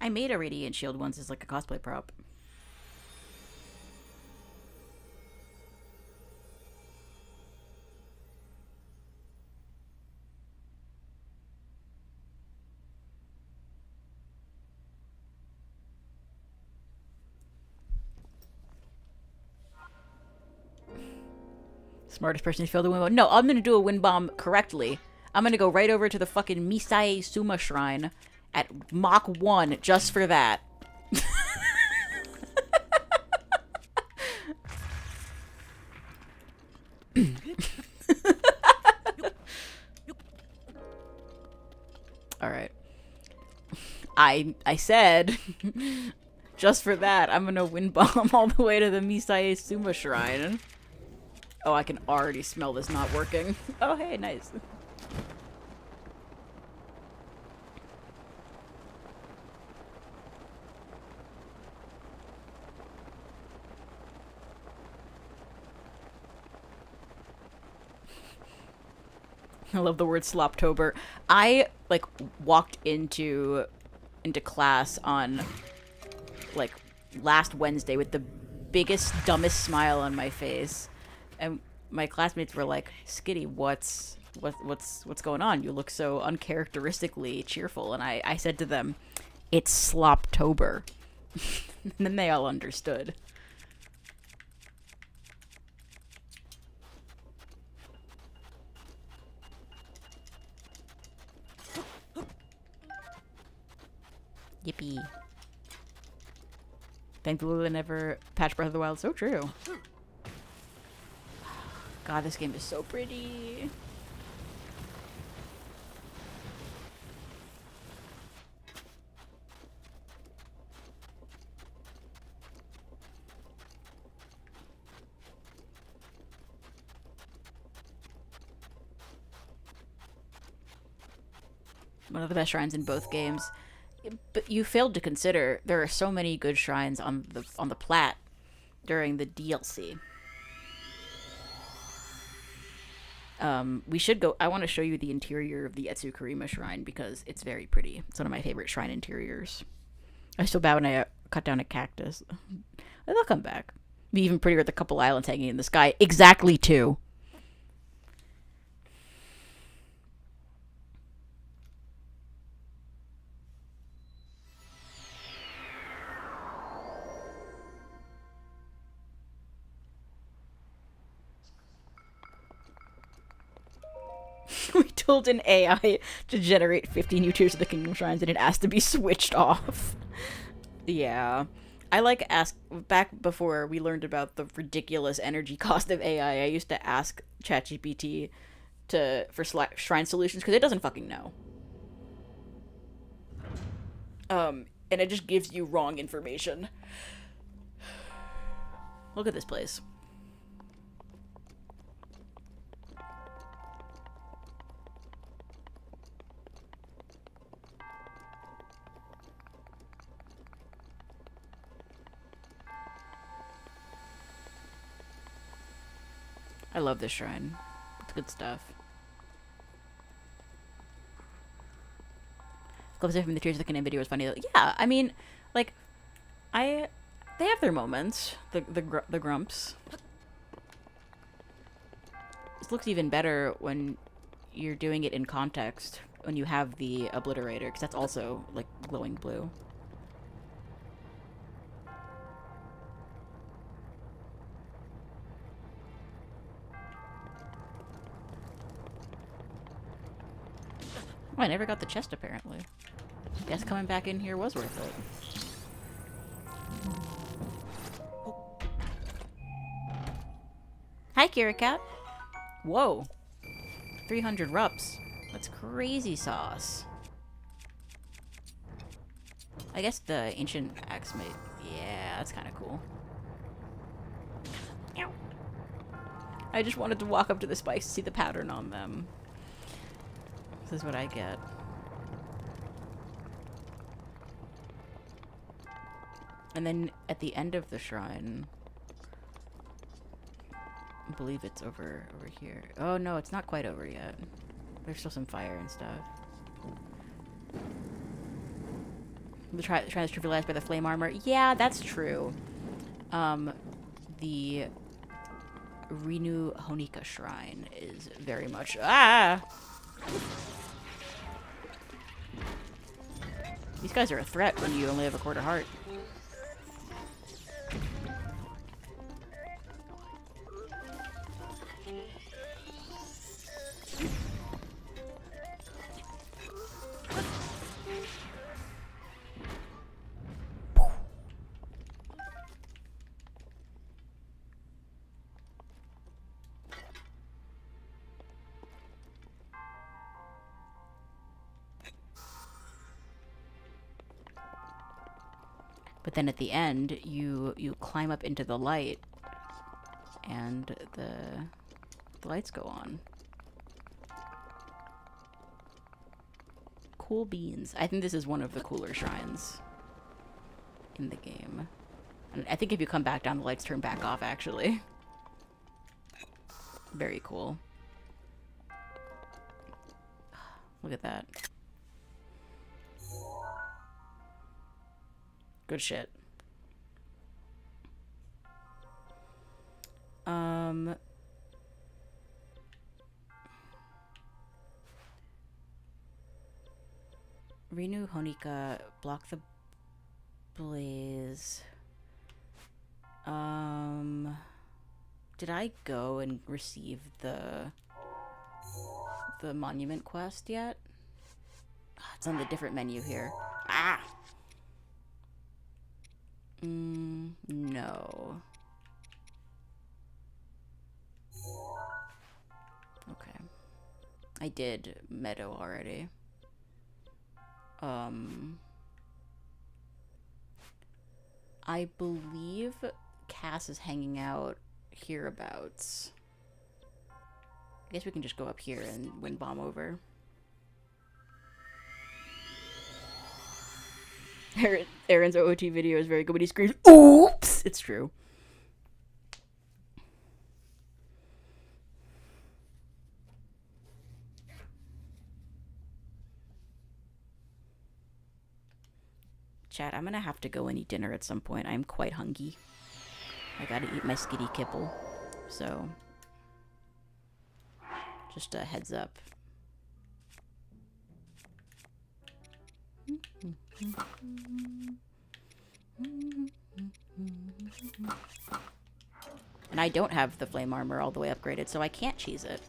I made a Radiant Shield once as like a cosplay prop. Smartest person to fail the wind bomb. No, I'm gonna do a wind bomb correctly. I'm gonna go right over to the fucking Misae Suma Shrine at Mach 1 just for that. Alright. I said, just for that, I'm gonna wind bomb all the way to the Misae Suma Shrine. Oh, I can already smell this not working. Oh, hey, nice. I love the word sloptober. I like walked into class on like last Wednesday with the biggest dumbest smile on my face, and my classmates were like, "Skitty, what's going on? You look so uncharacteristically cheerful." And I said to them, "It's sloptober." And then they all understood. Yippee. Thankfully they never patched Breath of the Wild. So true. God, this game is so pretty. One of the best shrines in both games. But you failed to consider there are so many good shrines on the plat during the DLC. We should go. I want to show you the interior of the Etsukurima shrine because it's very pretty. It's one of my favorite shrine interiors. I still bow when I cut down a cactus. They'll come back. Be even prettier with a couple islands hanging in the sky. Exactly two. We told an AI to generate 50 new tiers of the Kingdom Shrines and it asked to be switched off. Yeah. I like ask back before we learned about the ridiculous energy cost of AI. I used to ask ChatGPT for shrine solutions because it doesn't fucking know. And it just gives you wrong information. Look at this place. I love this shrine. It's good stuff. Clips from the Tears of the Kingdom video was funny. Yeah, I mean, like, they have their moments. The grumps. This looks even better when you're doing it in context. When you have the obliterator, because that's also like glowing blue. Oh, I never got the chest, apparently. Guess coming back in here was worth it. Hi, Kira Cat. Whoa. 300 rups. That's crazy sauce. I guess the ancient axe mate. Yeah, that's kind of cool. I just wanted to walk up to the spikes to see the pattern on them. This is what I get. And then at the end of the shrine, I believe it's over here. Oh no, it's not quite over yet. There's still some fire and stuff. The shrine is trivialized by the flame armor. Yeah, that's true. The Renu Honika shrine is very much These guys are a threat when you only have a quarter heart. But then at the end, you climb up into the light, and the lights go on. Cool beans. I think this is one of the cooler shrines in the game. And I think if you come back down, the lights turn back off, actually. Very cool. Look at that. Good shit. Renu Honika, block the blaze. Did I go and receive the monument quest yet? It's on the different menu here. No. Okay. I did Meadow already. I believe Cass is hanging out hereabouts. I guess we can just go up here and wind bomb over. Aaron's OOT video is very good when he screams, "Oops!" It's true. Chat, I'm gonna have to go and eat dinner at some point. I'm quite hungry. I gotta eat my skitty kibble. So, just a heads up. And I don't have the flame armor all the way upgraded, so I can't cheese it.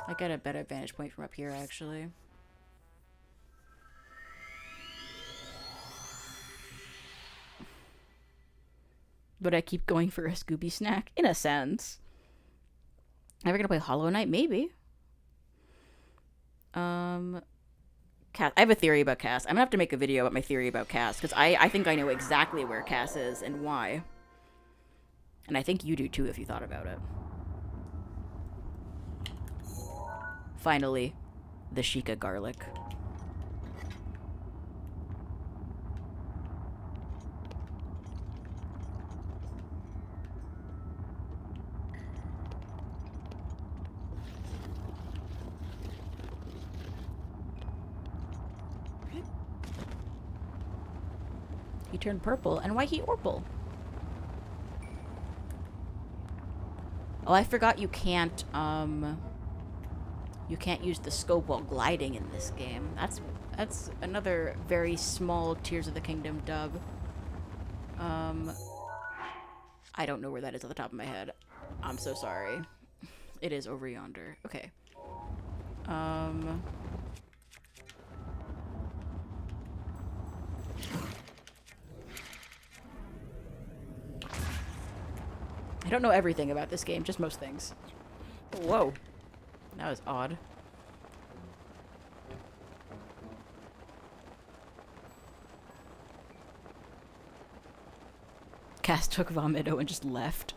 I get a better vantage point from up here, actually. But I keep going for a Scooby snack? In a sense. Ever gonna play Hollow Knight? Maybe. Cass. I have a theory about Cass. I'm gonna have to make a video about my theory about Cass, because I think I know exactly where Cass is and why. And I think you do too if you thought about it. Finally, the Sheikah garlic. He turned purple, and why he orple? Oh, I forgot you can't use the scope while gliding in this game. That's another very small Tears of the Kingdom dub. I don't know where that is off the top of my head. I'm so sorry. It is over yonder. Okay. I don't know everything about this game, just most things. Whoa. That was odd. Cass took Vomito and just left.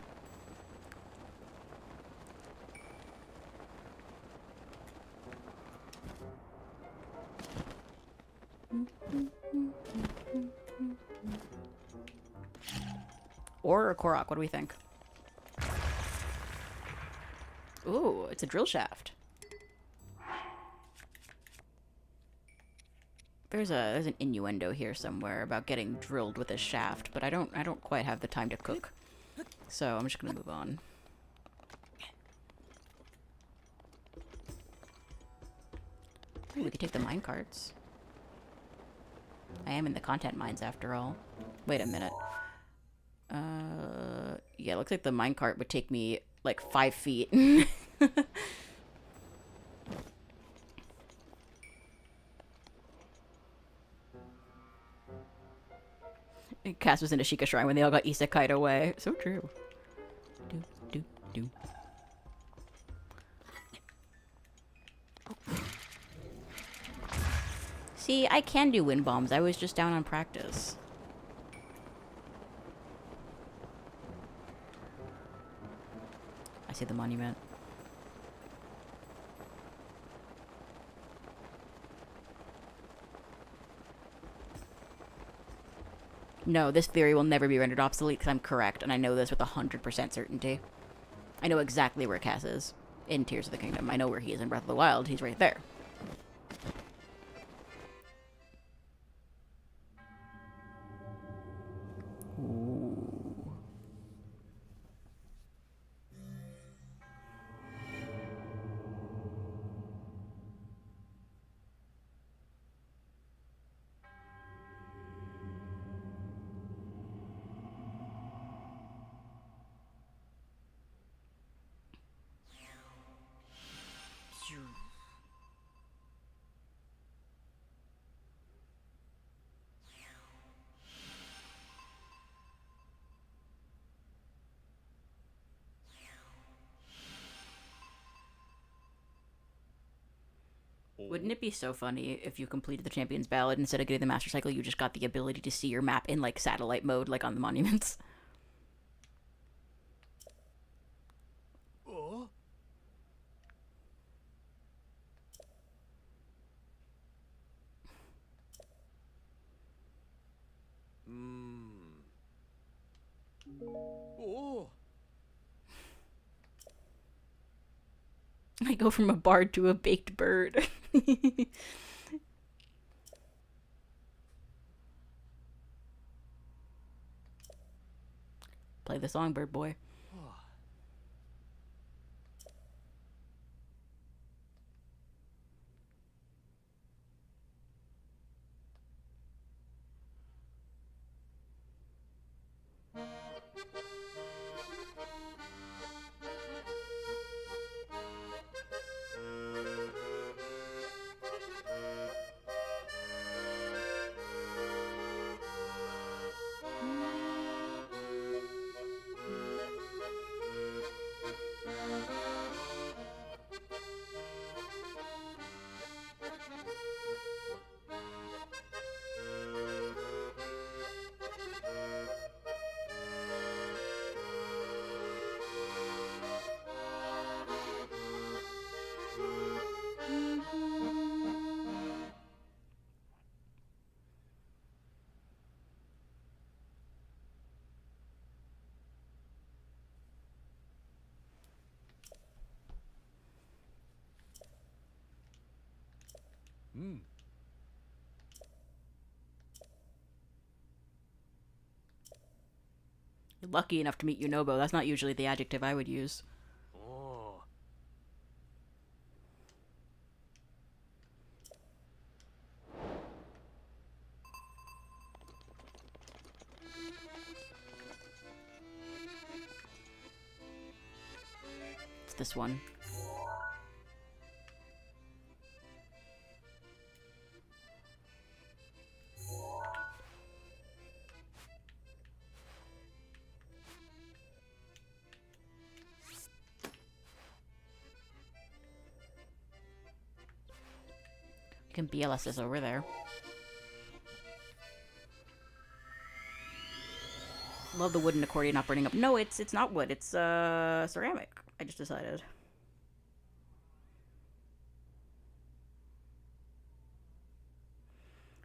Or a Korok, what do we think? Ooh, it's a drill shaft. There's an innuendo here somewhere about getting drilled with a shaft, but I don't quite have the time to cook. So I'm just gonna move on. Ooh, we could take the minecarts. I am in the content mines after all. Wait a minute. Yeah, it looks like the minecart would take me like 5 feet. Cass was in a Sheikah shrine when they all got isekai'd away. So true. Do, do, do. See, I can do wind bombs. I was just down on practice. I see the monument. No, this theory will never be rendered obsolete because I'm correct, and I know this with 100% certainty. I know exactly where Cass is in Tears of the Kingdom. I know where he is in Breath of the Wild. He's right there. Ooh. Wouldn't it be so funny if you completed the Champion's Ballad, instead of getting the Master Cycle, you just got the ability to see your map in, like, satellite mode, like on the monuments? I go from a bard to a baked bird. Play the songbird, boy. You're lucky enough to meet Yunobo. That's not usually the adjective I would use. It's this one. You can BLS this over there. Love the wooden accordion not burning up. No, it's not wood. It's ceramic. I just decided.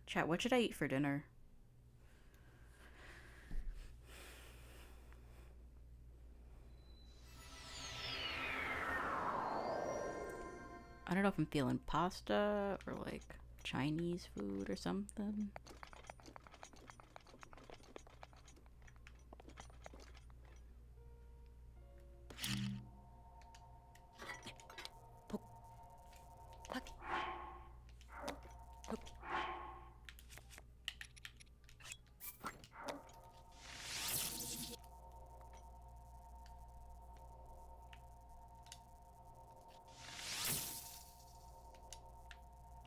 Chat, what should I eat for dinner? I don't know if I'm feeling pasta or like Chinese food or something.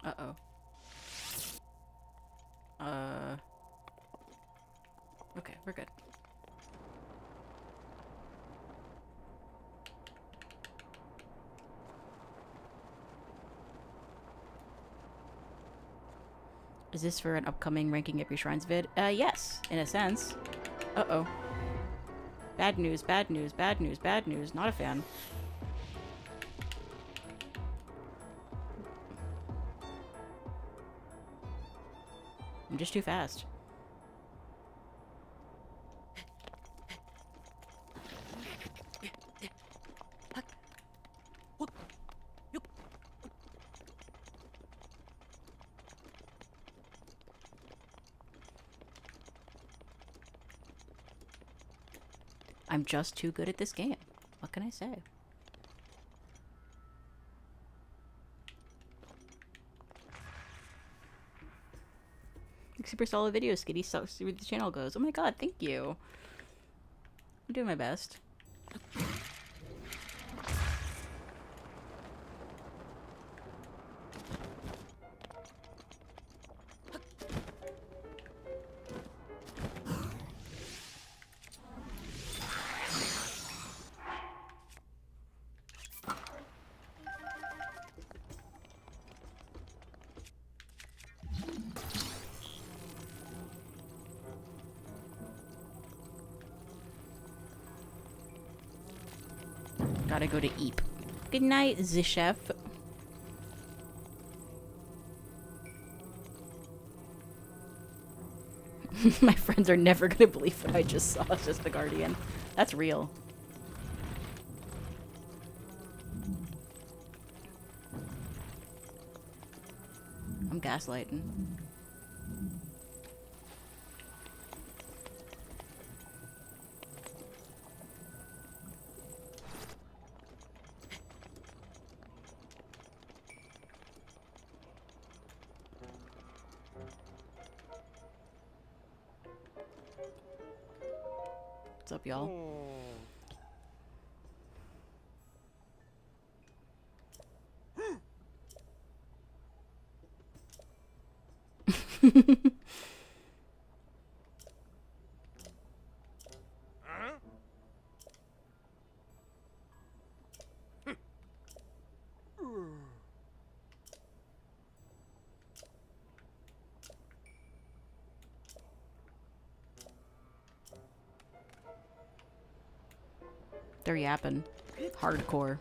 Uh-oh. Okay, we're good. Is this for an upcoming ranking every shrines vid? Yes, in a sense. Uh-oh. Bad news, bad news, bad news, bad news. Not a fan. I'm just too fast. I'm just too good at this game. What can I say? Super solid video, Skitty. So the channel goes. Oh my god, thank you. I'm doing my best. Gotta go to Eep. Good night, the chef. My friends are never gonna believe what I just saw. It's just the Guardian. That's real. I'm gaslighting. What's up, y'all? They're yapping. Hardcore.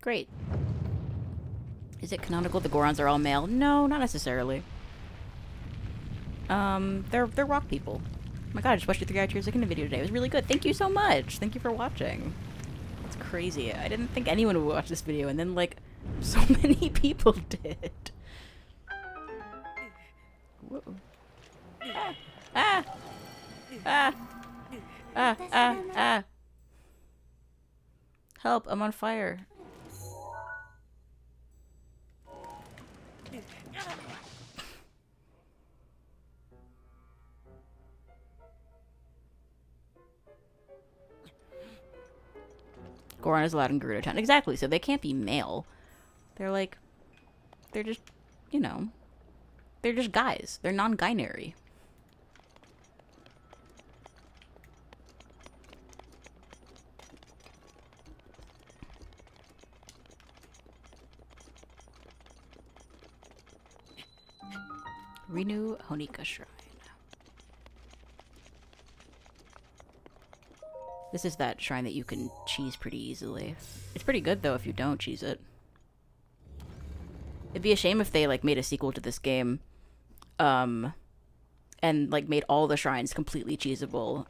Great. Is it canonical the Gorons are all male? No, not necessarily. They're rock people. Oh my god, I just watched your 3 Tears Again video today. It was really good. Thank you so much. Thank you for watching. It's crazy. I didn't think anyone would watch this video, and then, like, so many people did. Whoa. Ah! Ah! Ah! Ah! Ah! Help, I'm on fire. Goron is allowed in Gerudo Town. Exactly, so they can't be male. They're like, they're just, you know, they're just guys. They're non-binary. Renew Honika Shrine. This is that shrine that you can cheese pretty easily. It's pretty good, though, if you don't cheese it. It'd be a shame if they, like, made a sequel to this game, and, like, made all the shrines completely cheesable.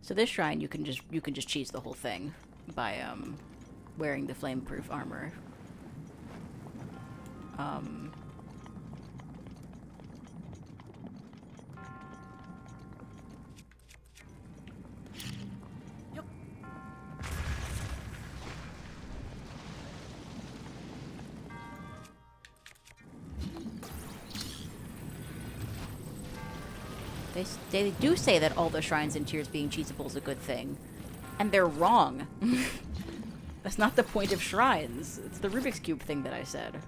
So this shrine, you can just cheese the whole thing by wearing the flame-proof armor. They do say that all the shrines in Tears being cheesable is a good thing. And they're wrong. That's not the point of shrines. It's the Rubik's Cube thing that I said.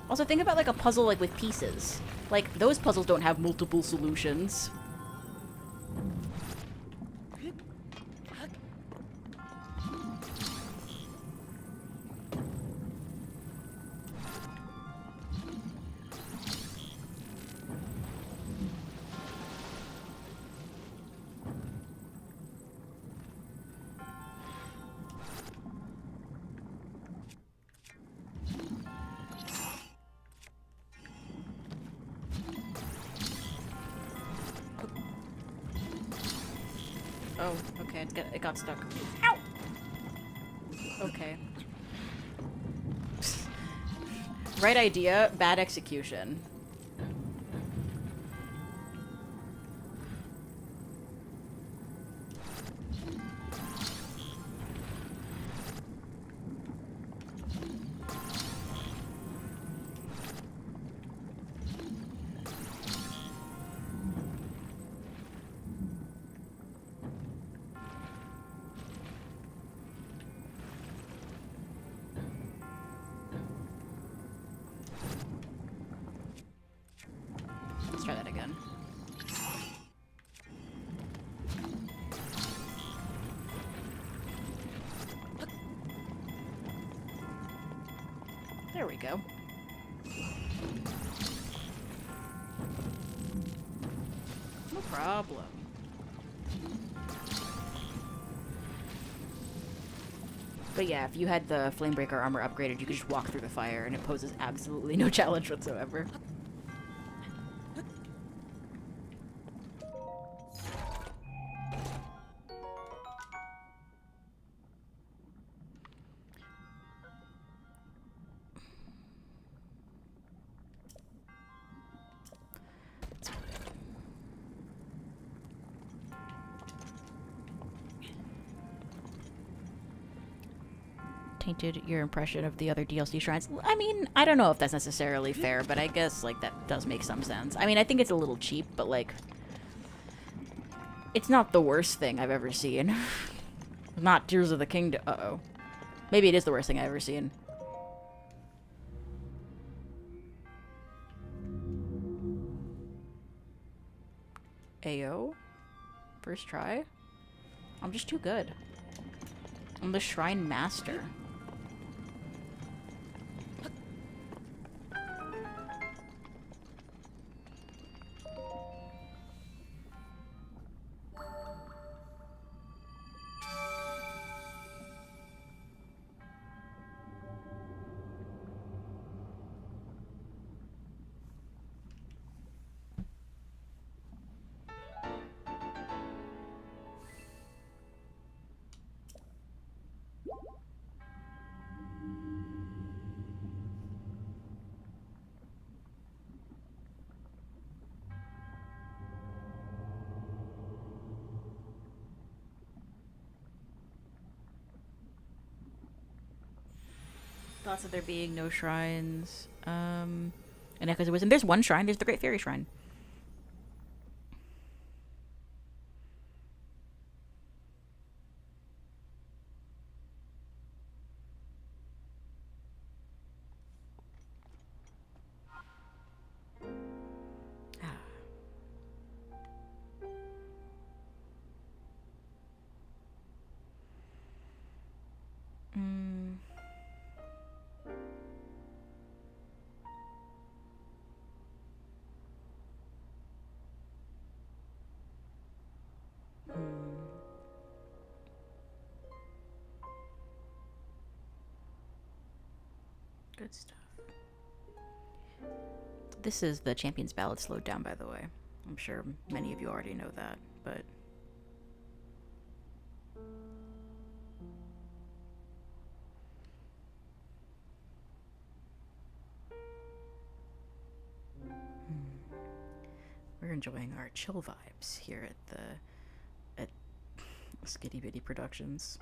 Also, think about, like, a puzzle, like, with pieces. Like, those puzzles don't have multiple solutions. Oh, okay, it got stuck. Ow! Okay. Right idea, bad execution. Let's try that again. There we go. No problem. But yeah, if you had the Flamebreaker armor upgraded, you could just walk through the fire and it poses absolutely no challenge whatsoever. Tainted your impression of the other DLC shrines. I mean, I don't know if that's necessarily fair, but I guess, like, that does make some sense. I mean, I think it's a little cheap, but, like, it's not the worst thing I've ever seen. Not Tears of the Kingdom. Uh-oh. Maybe it is the worst thing I've ever seen. Ayo? First try? I'm just too good. I'm the Shrine Master. Thoughts of there being no shrines. And Echoes of Wisdom. There's one shrine. There's the Great Fairy Shrine. Good stuff. This is the Champion's Ballad slowed down, by the way. I'm sure many of you already know that, but... We're enjoying our chill vibes here at Skitty Bitty Productions.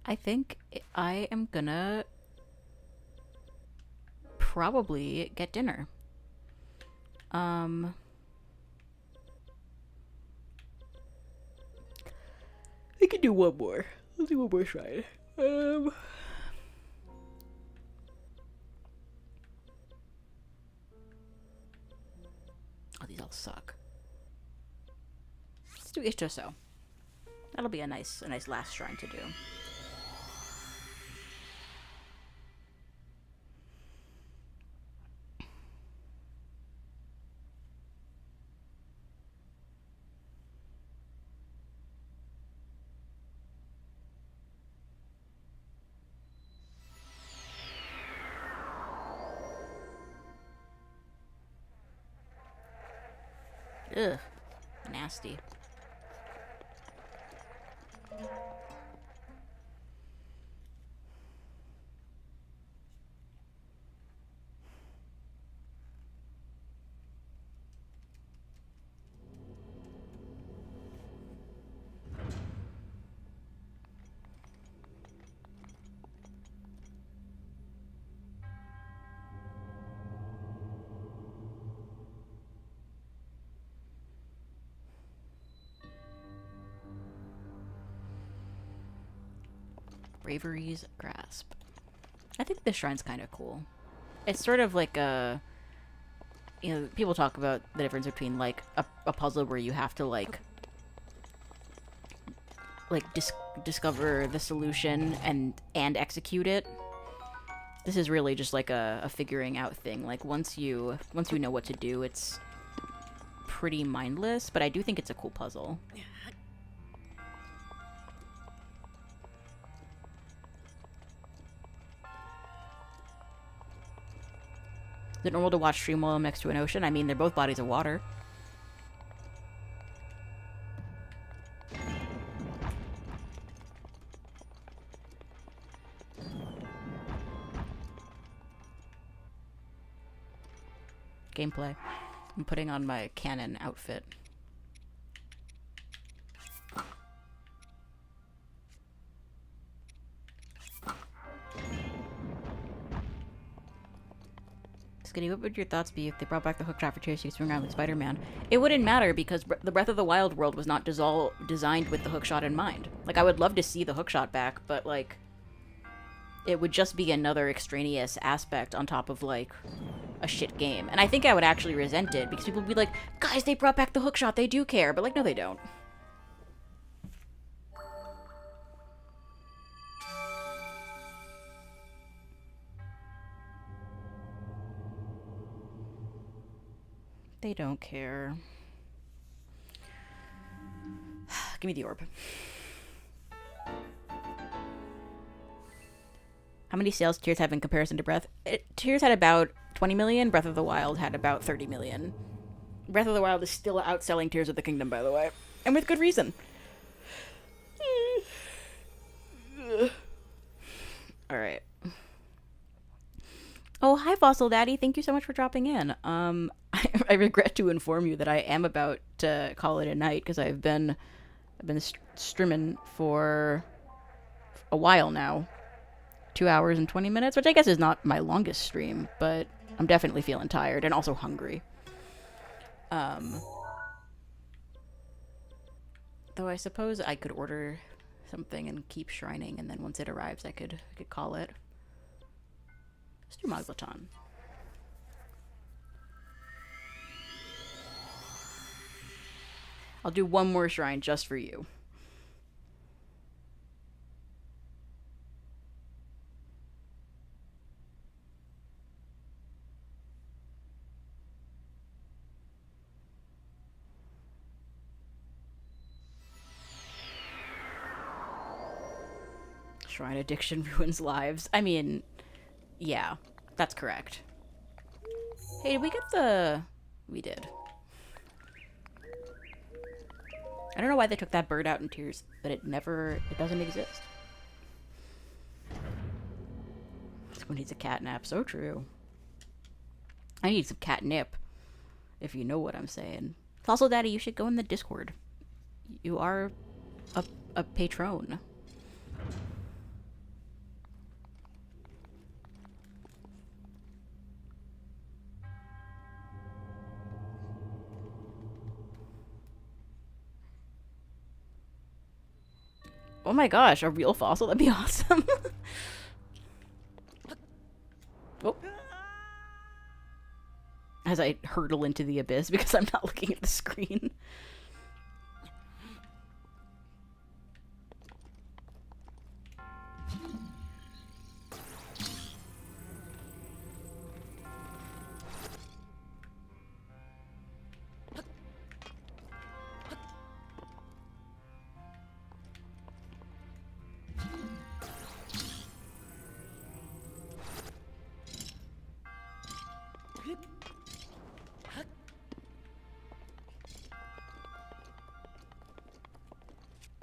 I think I am gonna probably get dinner. We can do one more. Let's do one more shrine. Oh, these all suck. Let's do Ishtoso. That'll be a nice last shrine to do. Ugh. Nasty. Bravery's Grasp. I think this shrine's kind of cool. It's sort of like a... You know, people talk about the difference between, like, a puzzle where you have to, like discover the solution and execute it. This is really just, like, a figuring out thing. Like, once you know what to do, it's pretty mindless, but I do think it's a cool puzzle. Is it normal to watch stream while I'm next to an ocean? I mean, they're both bodies of water. Gameplay. I'm putting on my cannon outfit. Skinny, what would your thoughts be if they brought back the hookshot for chase you swing around like Spider-Man? It wouldn't matter because the Breath of the Wild world was not designed with the hookshot in mind. Like, I would love to see the hookshot back, but, like, it would just be another extraneous aspect on top of, like, a shit game. And I think I would actually resent it because people would be like, guys, they brought back the hookshot, they do care. But, like, no, they don't. They don't care. Give me the orb. How many sales Tears have in comparison to Breath? Tears had about 20 million. Breath of the Wild had about 30 million. Breath of the Wild is still outselling Tears of the Kingdom, by the way. And with good reason. Alright. Oh, hi, Fossil Daddy. Thank you so much for dropping in. I regret to inform you that I am about to call it a night because I've been streaming for a while now. 2 hours and 20 minutes, which I guess is not my longest stream, but I'm definitely feeling tired and also hungry. Though I suppose I could order something and keep shrining, and then once it arrives, I could call it. Let's do Maglaton. I'll do one more shrine just for you. Shrine addiction ruins lives. I mean, yeah, that's correct. Hey, did we get the... We did. I don't know why they took that bird out in Tears, but it doesn't exist. Someone needs a catnap. So true. I need some catnip, if you know what I'm saying. Fossil Daddy, you should go in the Discord. You are a patron. Oh my gosh, a real fossil? That'd be awesome. Oh. As I hurtle into the abyss because I'm not looking at the screen.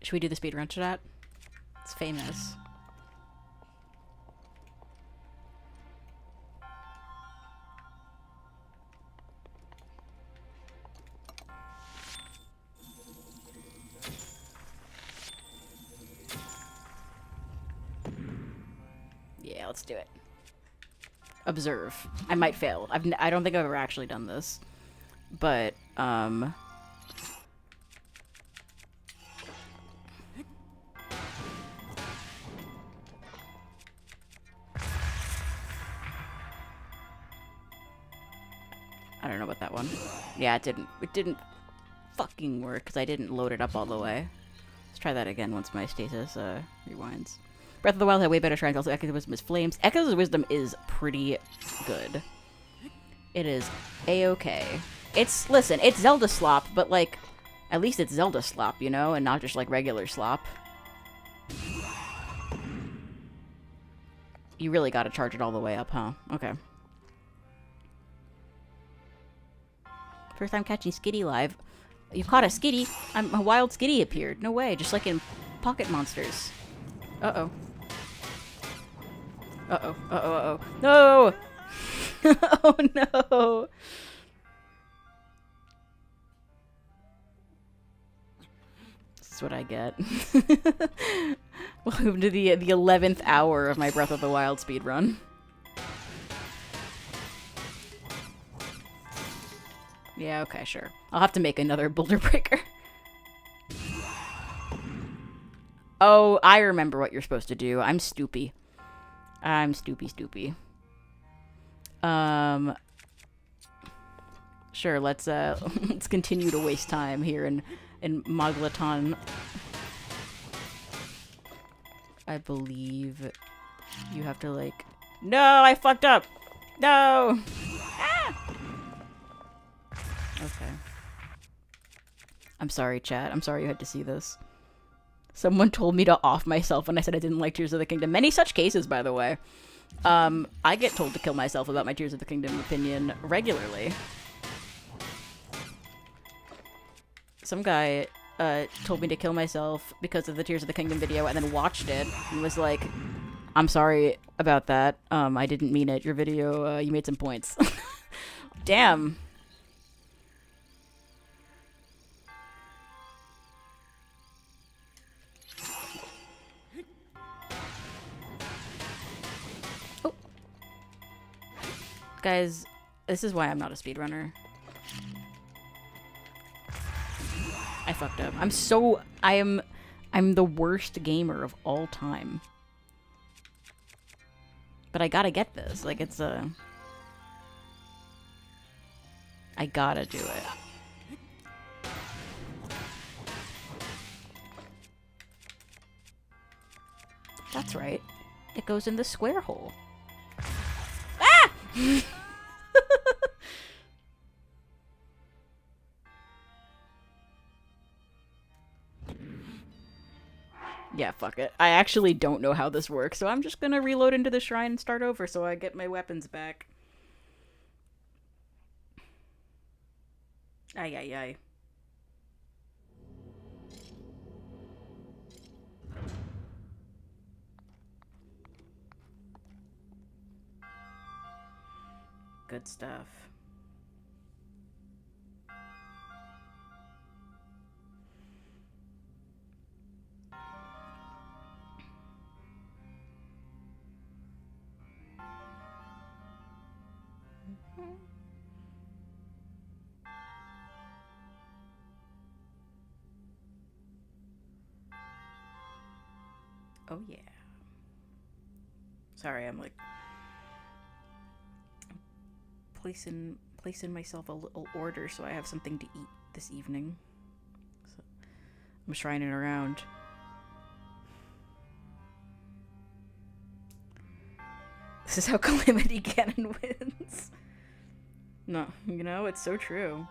Should we do the speedrun chat? It's famous. Yeah, let's do it. Observe. I might fail. I don't think I've ever actually done this. But, I don't know about that one. Yeah, it didn't fucking work because I didn't load it up all the way. Let's try that again once my status rewinds. Breath of the Wild had way better shrines. Also, Echoes of Wisdom is flames. Echoes of Wisdom is pretty good. It is a-okay. Listen, it's Zelda slop, but like, at least it's Zelda slop, you know, and not just like regular slop. You really gotta charge it all the way up, huh? Okay. First time catching Skitty live. You caught a Skitty? A wild Skitty appeared. No way, just like in Pocket Monsters. Uh-oh. Uh-oh. Uh-oh. Uh-oh. No! Oh, no! This is what I get. Welcome to the 11th hour of my Breath of the Wild speedrun. Yeah, okay, sure. I'll have to make another boulder breaker. Oh, I remember what you're supposed to do. I'm stoopy. I'm stoopy. Sure, let's let's continue to waste time here in Moglaton. I believe you have to like... No, I fucked up! No! Ah! Okay. I'm sorry, chat. I'm sorry you had to see this. Someone told me to off myself when I said I didn't like Tears of the Kingdom. Many such cases, by the way. I get told to kill myself about my Tears of the Kingdom opinion regularly. Some guy told me to kill myself because of the Tears of the Kingdom video and then watched it and was like, I'm sorry about that. I didn't mean it. Your video, you made some points. Damn. Oh. Guys, this is why I'm not a speedrunner. I fucked up. I'm the worst gamer of all time. But I gotta get this. Like, it's a... I gotta do it. That's right. It goes in the square hole. Ah! Yeah, fuck it. I actually don't know how this works, so I'm just gonna reload into the shrine and start over so I get my weapons back. Ay, ay, ay. Good stuff. Oh yeah. Sorry, I'm like placing myself a little order so I have something to eat this evening. So I'm shrining around. This is how Calamity Ganon wins. No, you know, it's so true.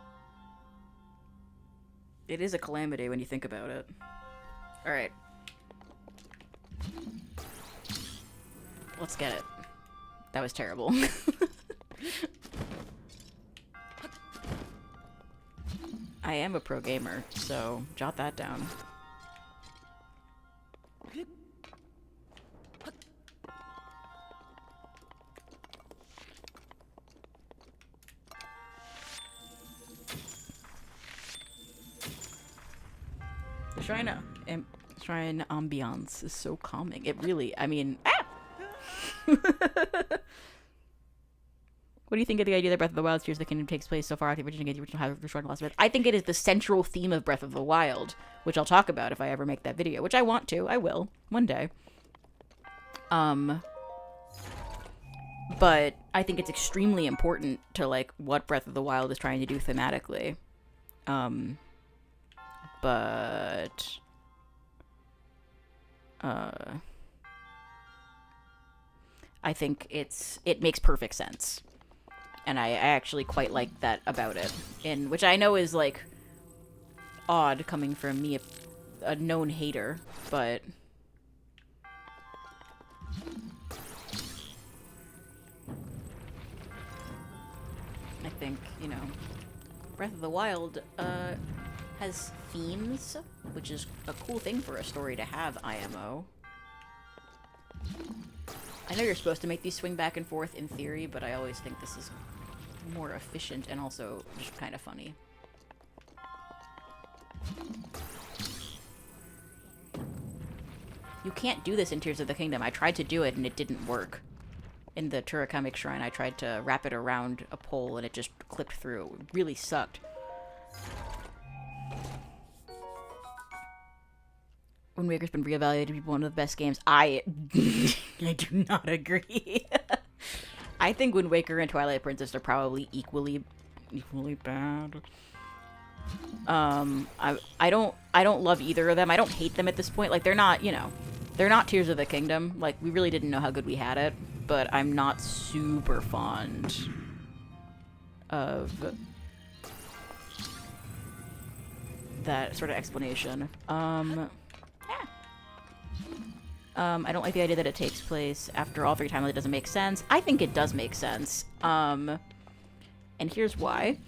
It is a calamity when you think about it. Alright. Let's get it. That was terrible. I am a pro gamer, so jot that down. Shrine ambiance is so calming. It really, I mean, What do you think of the idea that Breath of the Wild Tears of the Kingdom takes place so far after the original House of Destroyed and Lost Myth? I think it is the central theme of Breath of the Wild, which I'll talk about if I ever make that video, which I want to. I will. One day. But I think it's extremely important to, like, what Breath of the Wild is trying to do thematically. But... I think it makes perfect sense. And I actually quite like that about it. Which I know is, like, odd coming from me, a known hater, but... I think, you know, Breath of the Wild, has themes, which is a cool thing for a story to have, IMO. I know you're supposed to make these swing back and forth in theory, but I always think this is more efficient and also just kind of funny. You can't do this in Tears of the Kingdom. I tried to do it and it didn't work. In the Turakamic Shrine, I tried to wrap it around a pole and it just clipped through. It really sucked. Wind Waker's been reevaluated to be one of the best games. I do not agree. I think Wind Waker and Twilight Princess are probably equally bad. I don't love either of them. I don't hate them at this point. Like, they're not, you know, they're not Tears of the Kingdom. Like, we really didn't know how good we had it, but I'm not super fond of that sort of explanation. I don't like the idea that it takes place after all three timelines. It doesn't make sense. I think it does make sense. And here's why.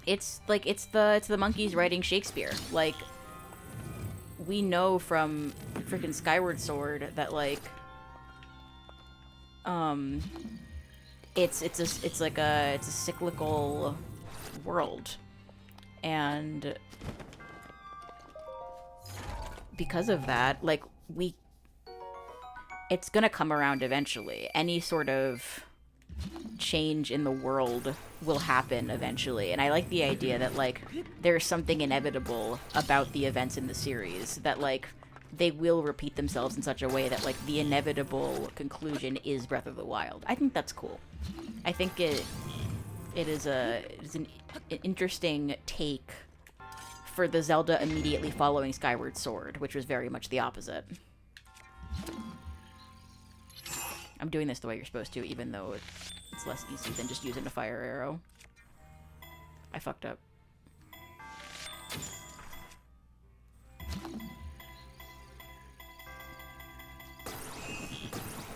It's like, it's the monkeys writing Shakespeare. Like, we know from freaking Skyward Sword that, like, it's a cyclical world. And because of that, like, it's gonna come around eventually. Any sort of change in the world will happen eventually. And I like the idea that, like, there's something inevitable about the events in the series, that, like, they will repeat themselves in such a way that, like, the inevitable conclusion is Breath of the Wild. I think that's cool. I think it is an interesting take for the Zelda immediately following Skyward Sword, which was very much the opposite. I'm doing this the way you're supposed to, even though it's less easy than just using a fire arrow. I fucked up.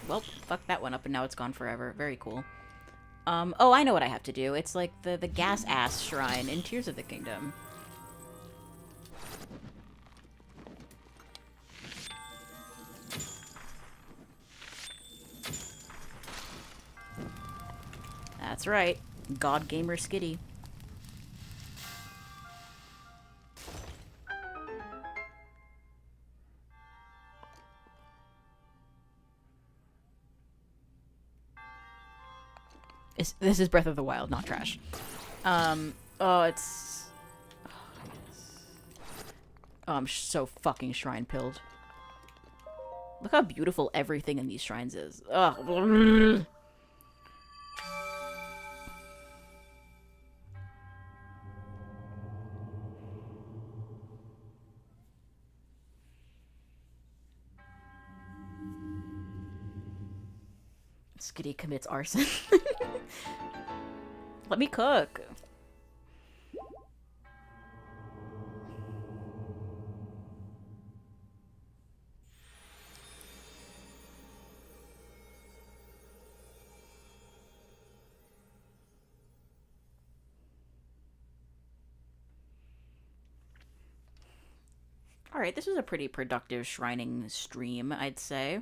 Well, fuck that one up, and now it's gone forever. Very cool. Oh, I know what I have to do. It's like the gas-ass shrine in Tears of the Kingdom. That's right. God Gamer Skitty. This is Breath of the Wild, not trash. Oh, it's... Oh, I'm so fucking shrine pilled. Look how beautiful everything in these shrines is. Ugh. Skitty commits arson. Let me cook. Alright, this was a pretty productive shrining stream, I'd say.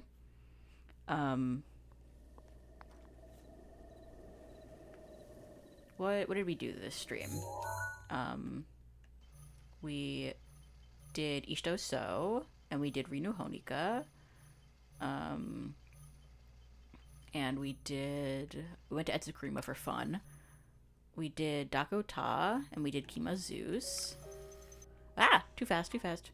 What did we do this stream? We did Ishto So, and we did Rinu Honika. And we went to Etsukurima for fun. We did Dakota, and we did Kima Zeus. Ah! Too fast, too fast.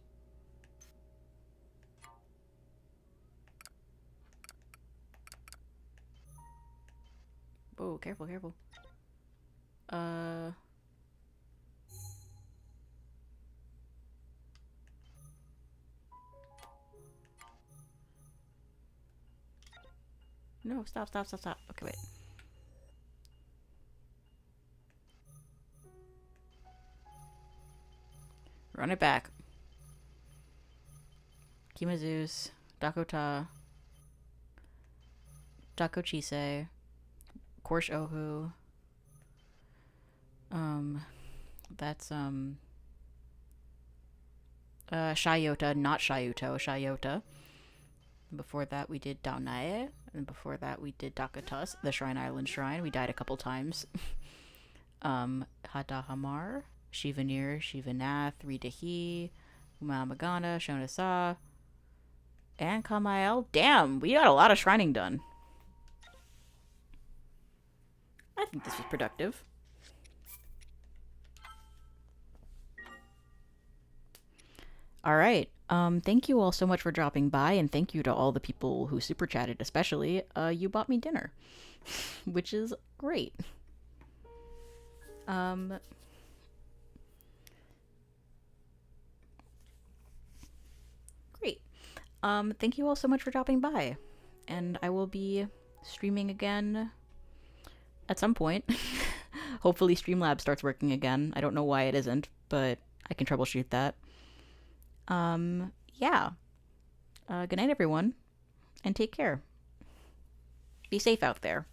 Oh, careful, careful. No, stop, stop, stop, stop. Okay, wait. Run it back. Kima Zeus, Dakota, Dakochise, Korsh Ohu. That's Shayota, not Shayuto, Shayota. Before that we did Daonae, and before that we did Dakatas, the Shrine Island Shrine. We died a couple times. Hadahamar, Shivanir, Shivanath, Ridahi, Umamagana, Shonasa, and Kamel. Damn, we got a lot of shrining done. I think this was productive. All right. Thank you all so much for dropping by, and thank you to all the people who super chatted, especially. You bought me dinner, which is great. Great. Thank you all so much for dropping by, and I will be streaming again at some point. Hopefully Streamlabs starts working again. I don't know why it isn't, but I can troubleshoot that. Yeah. Good night, everyone, and take care. Be safe out there.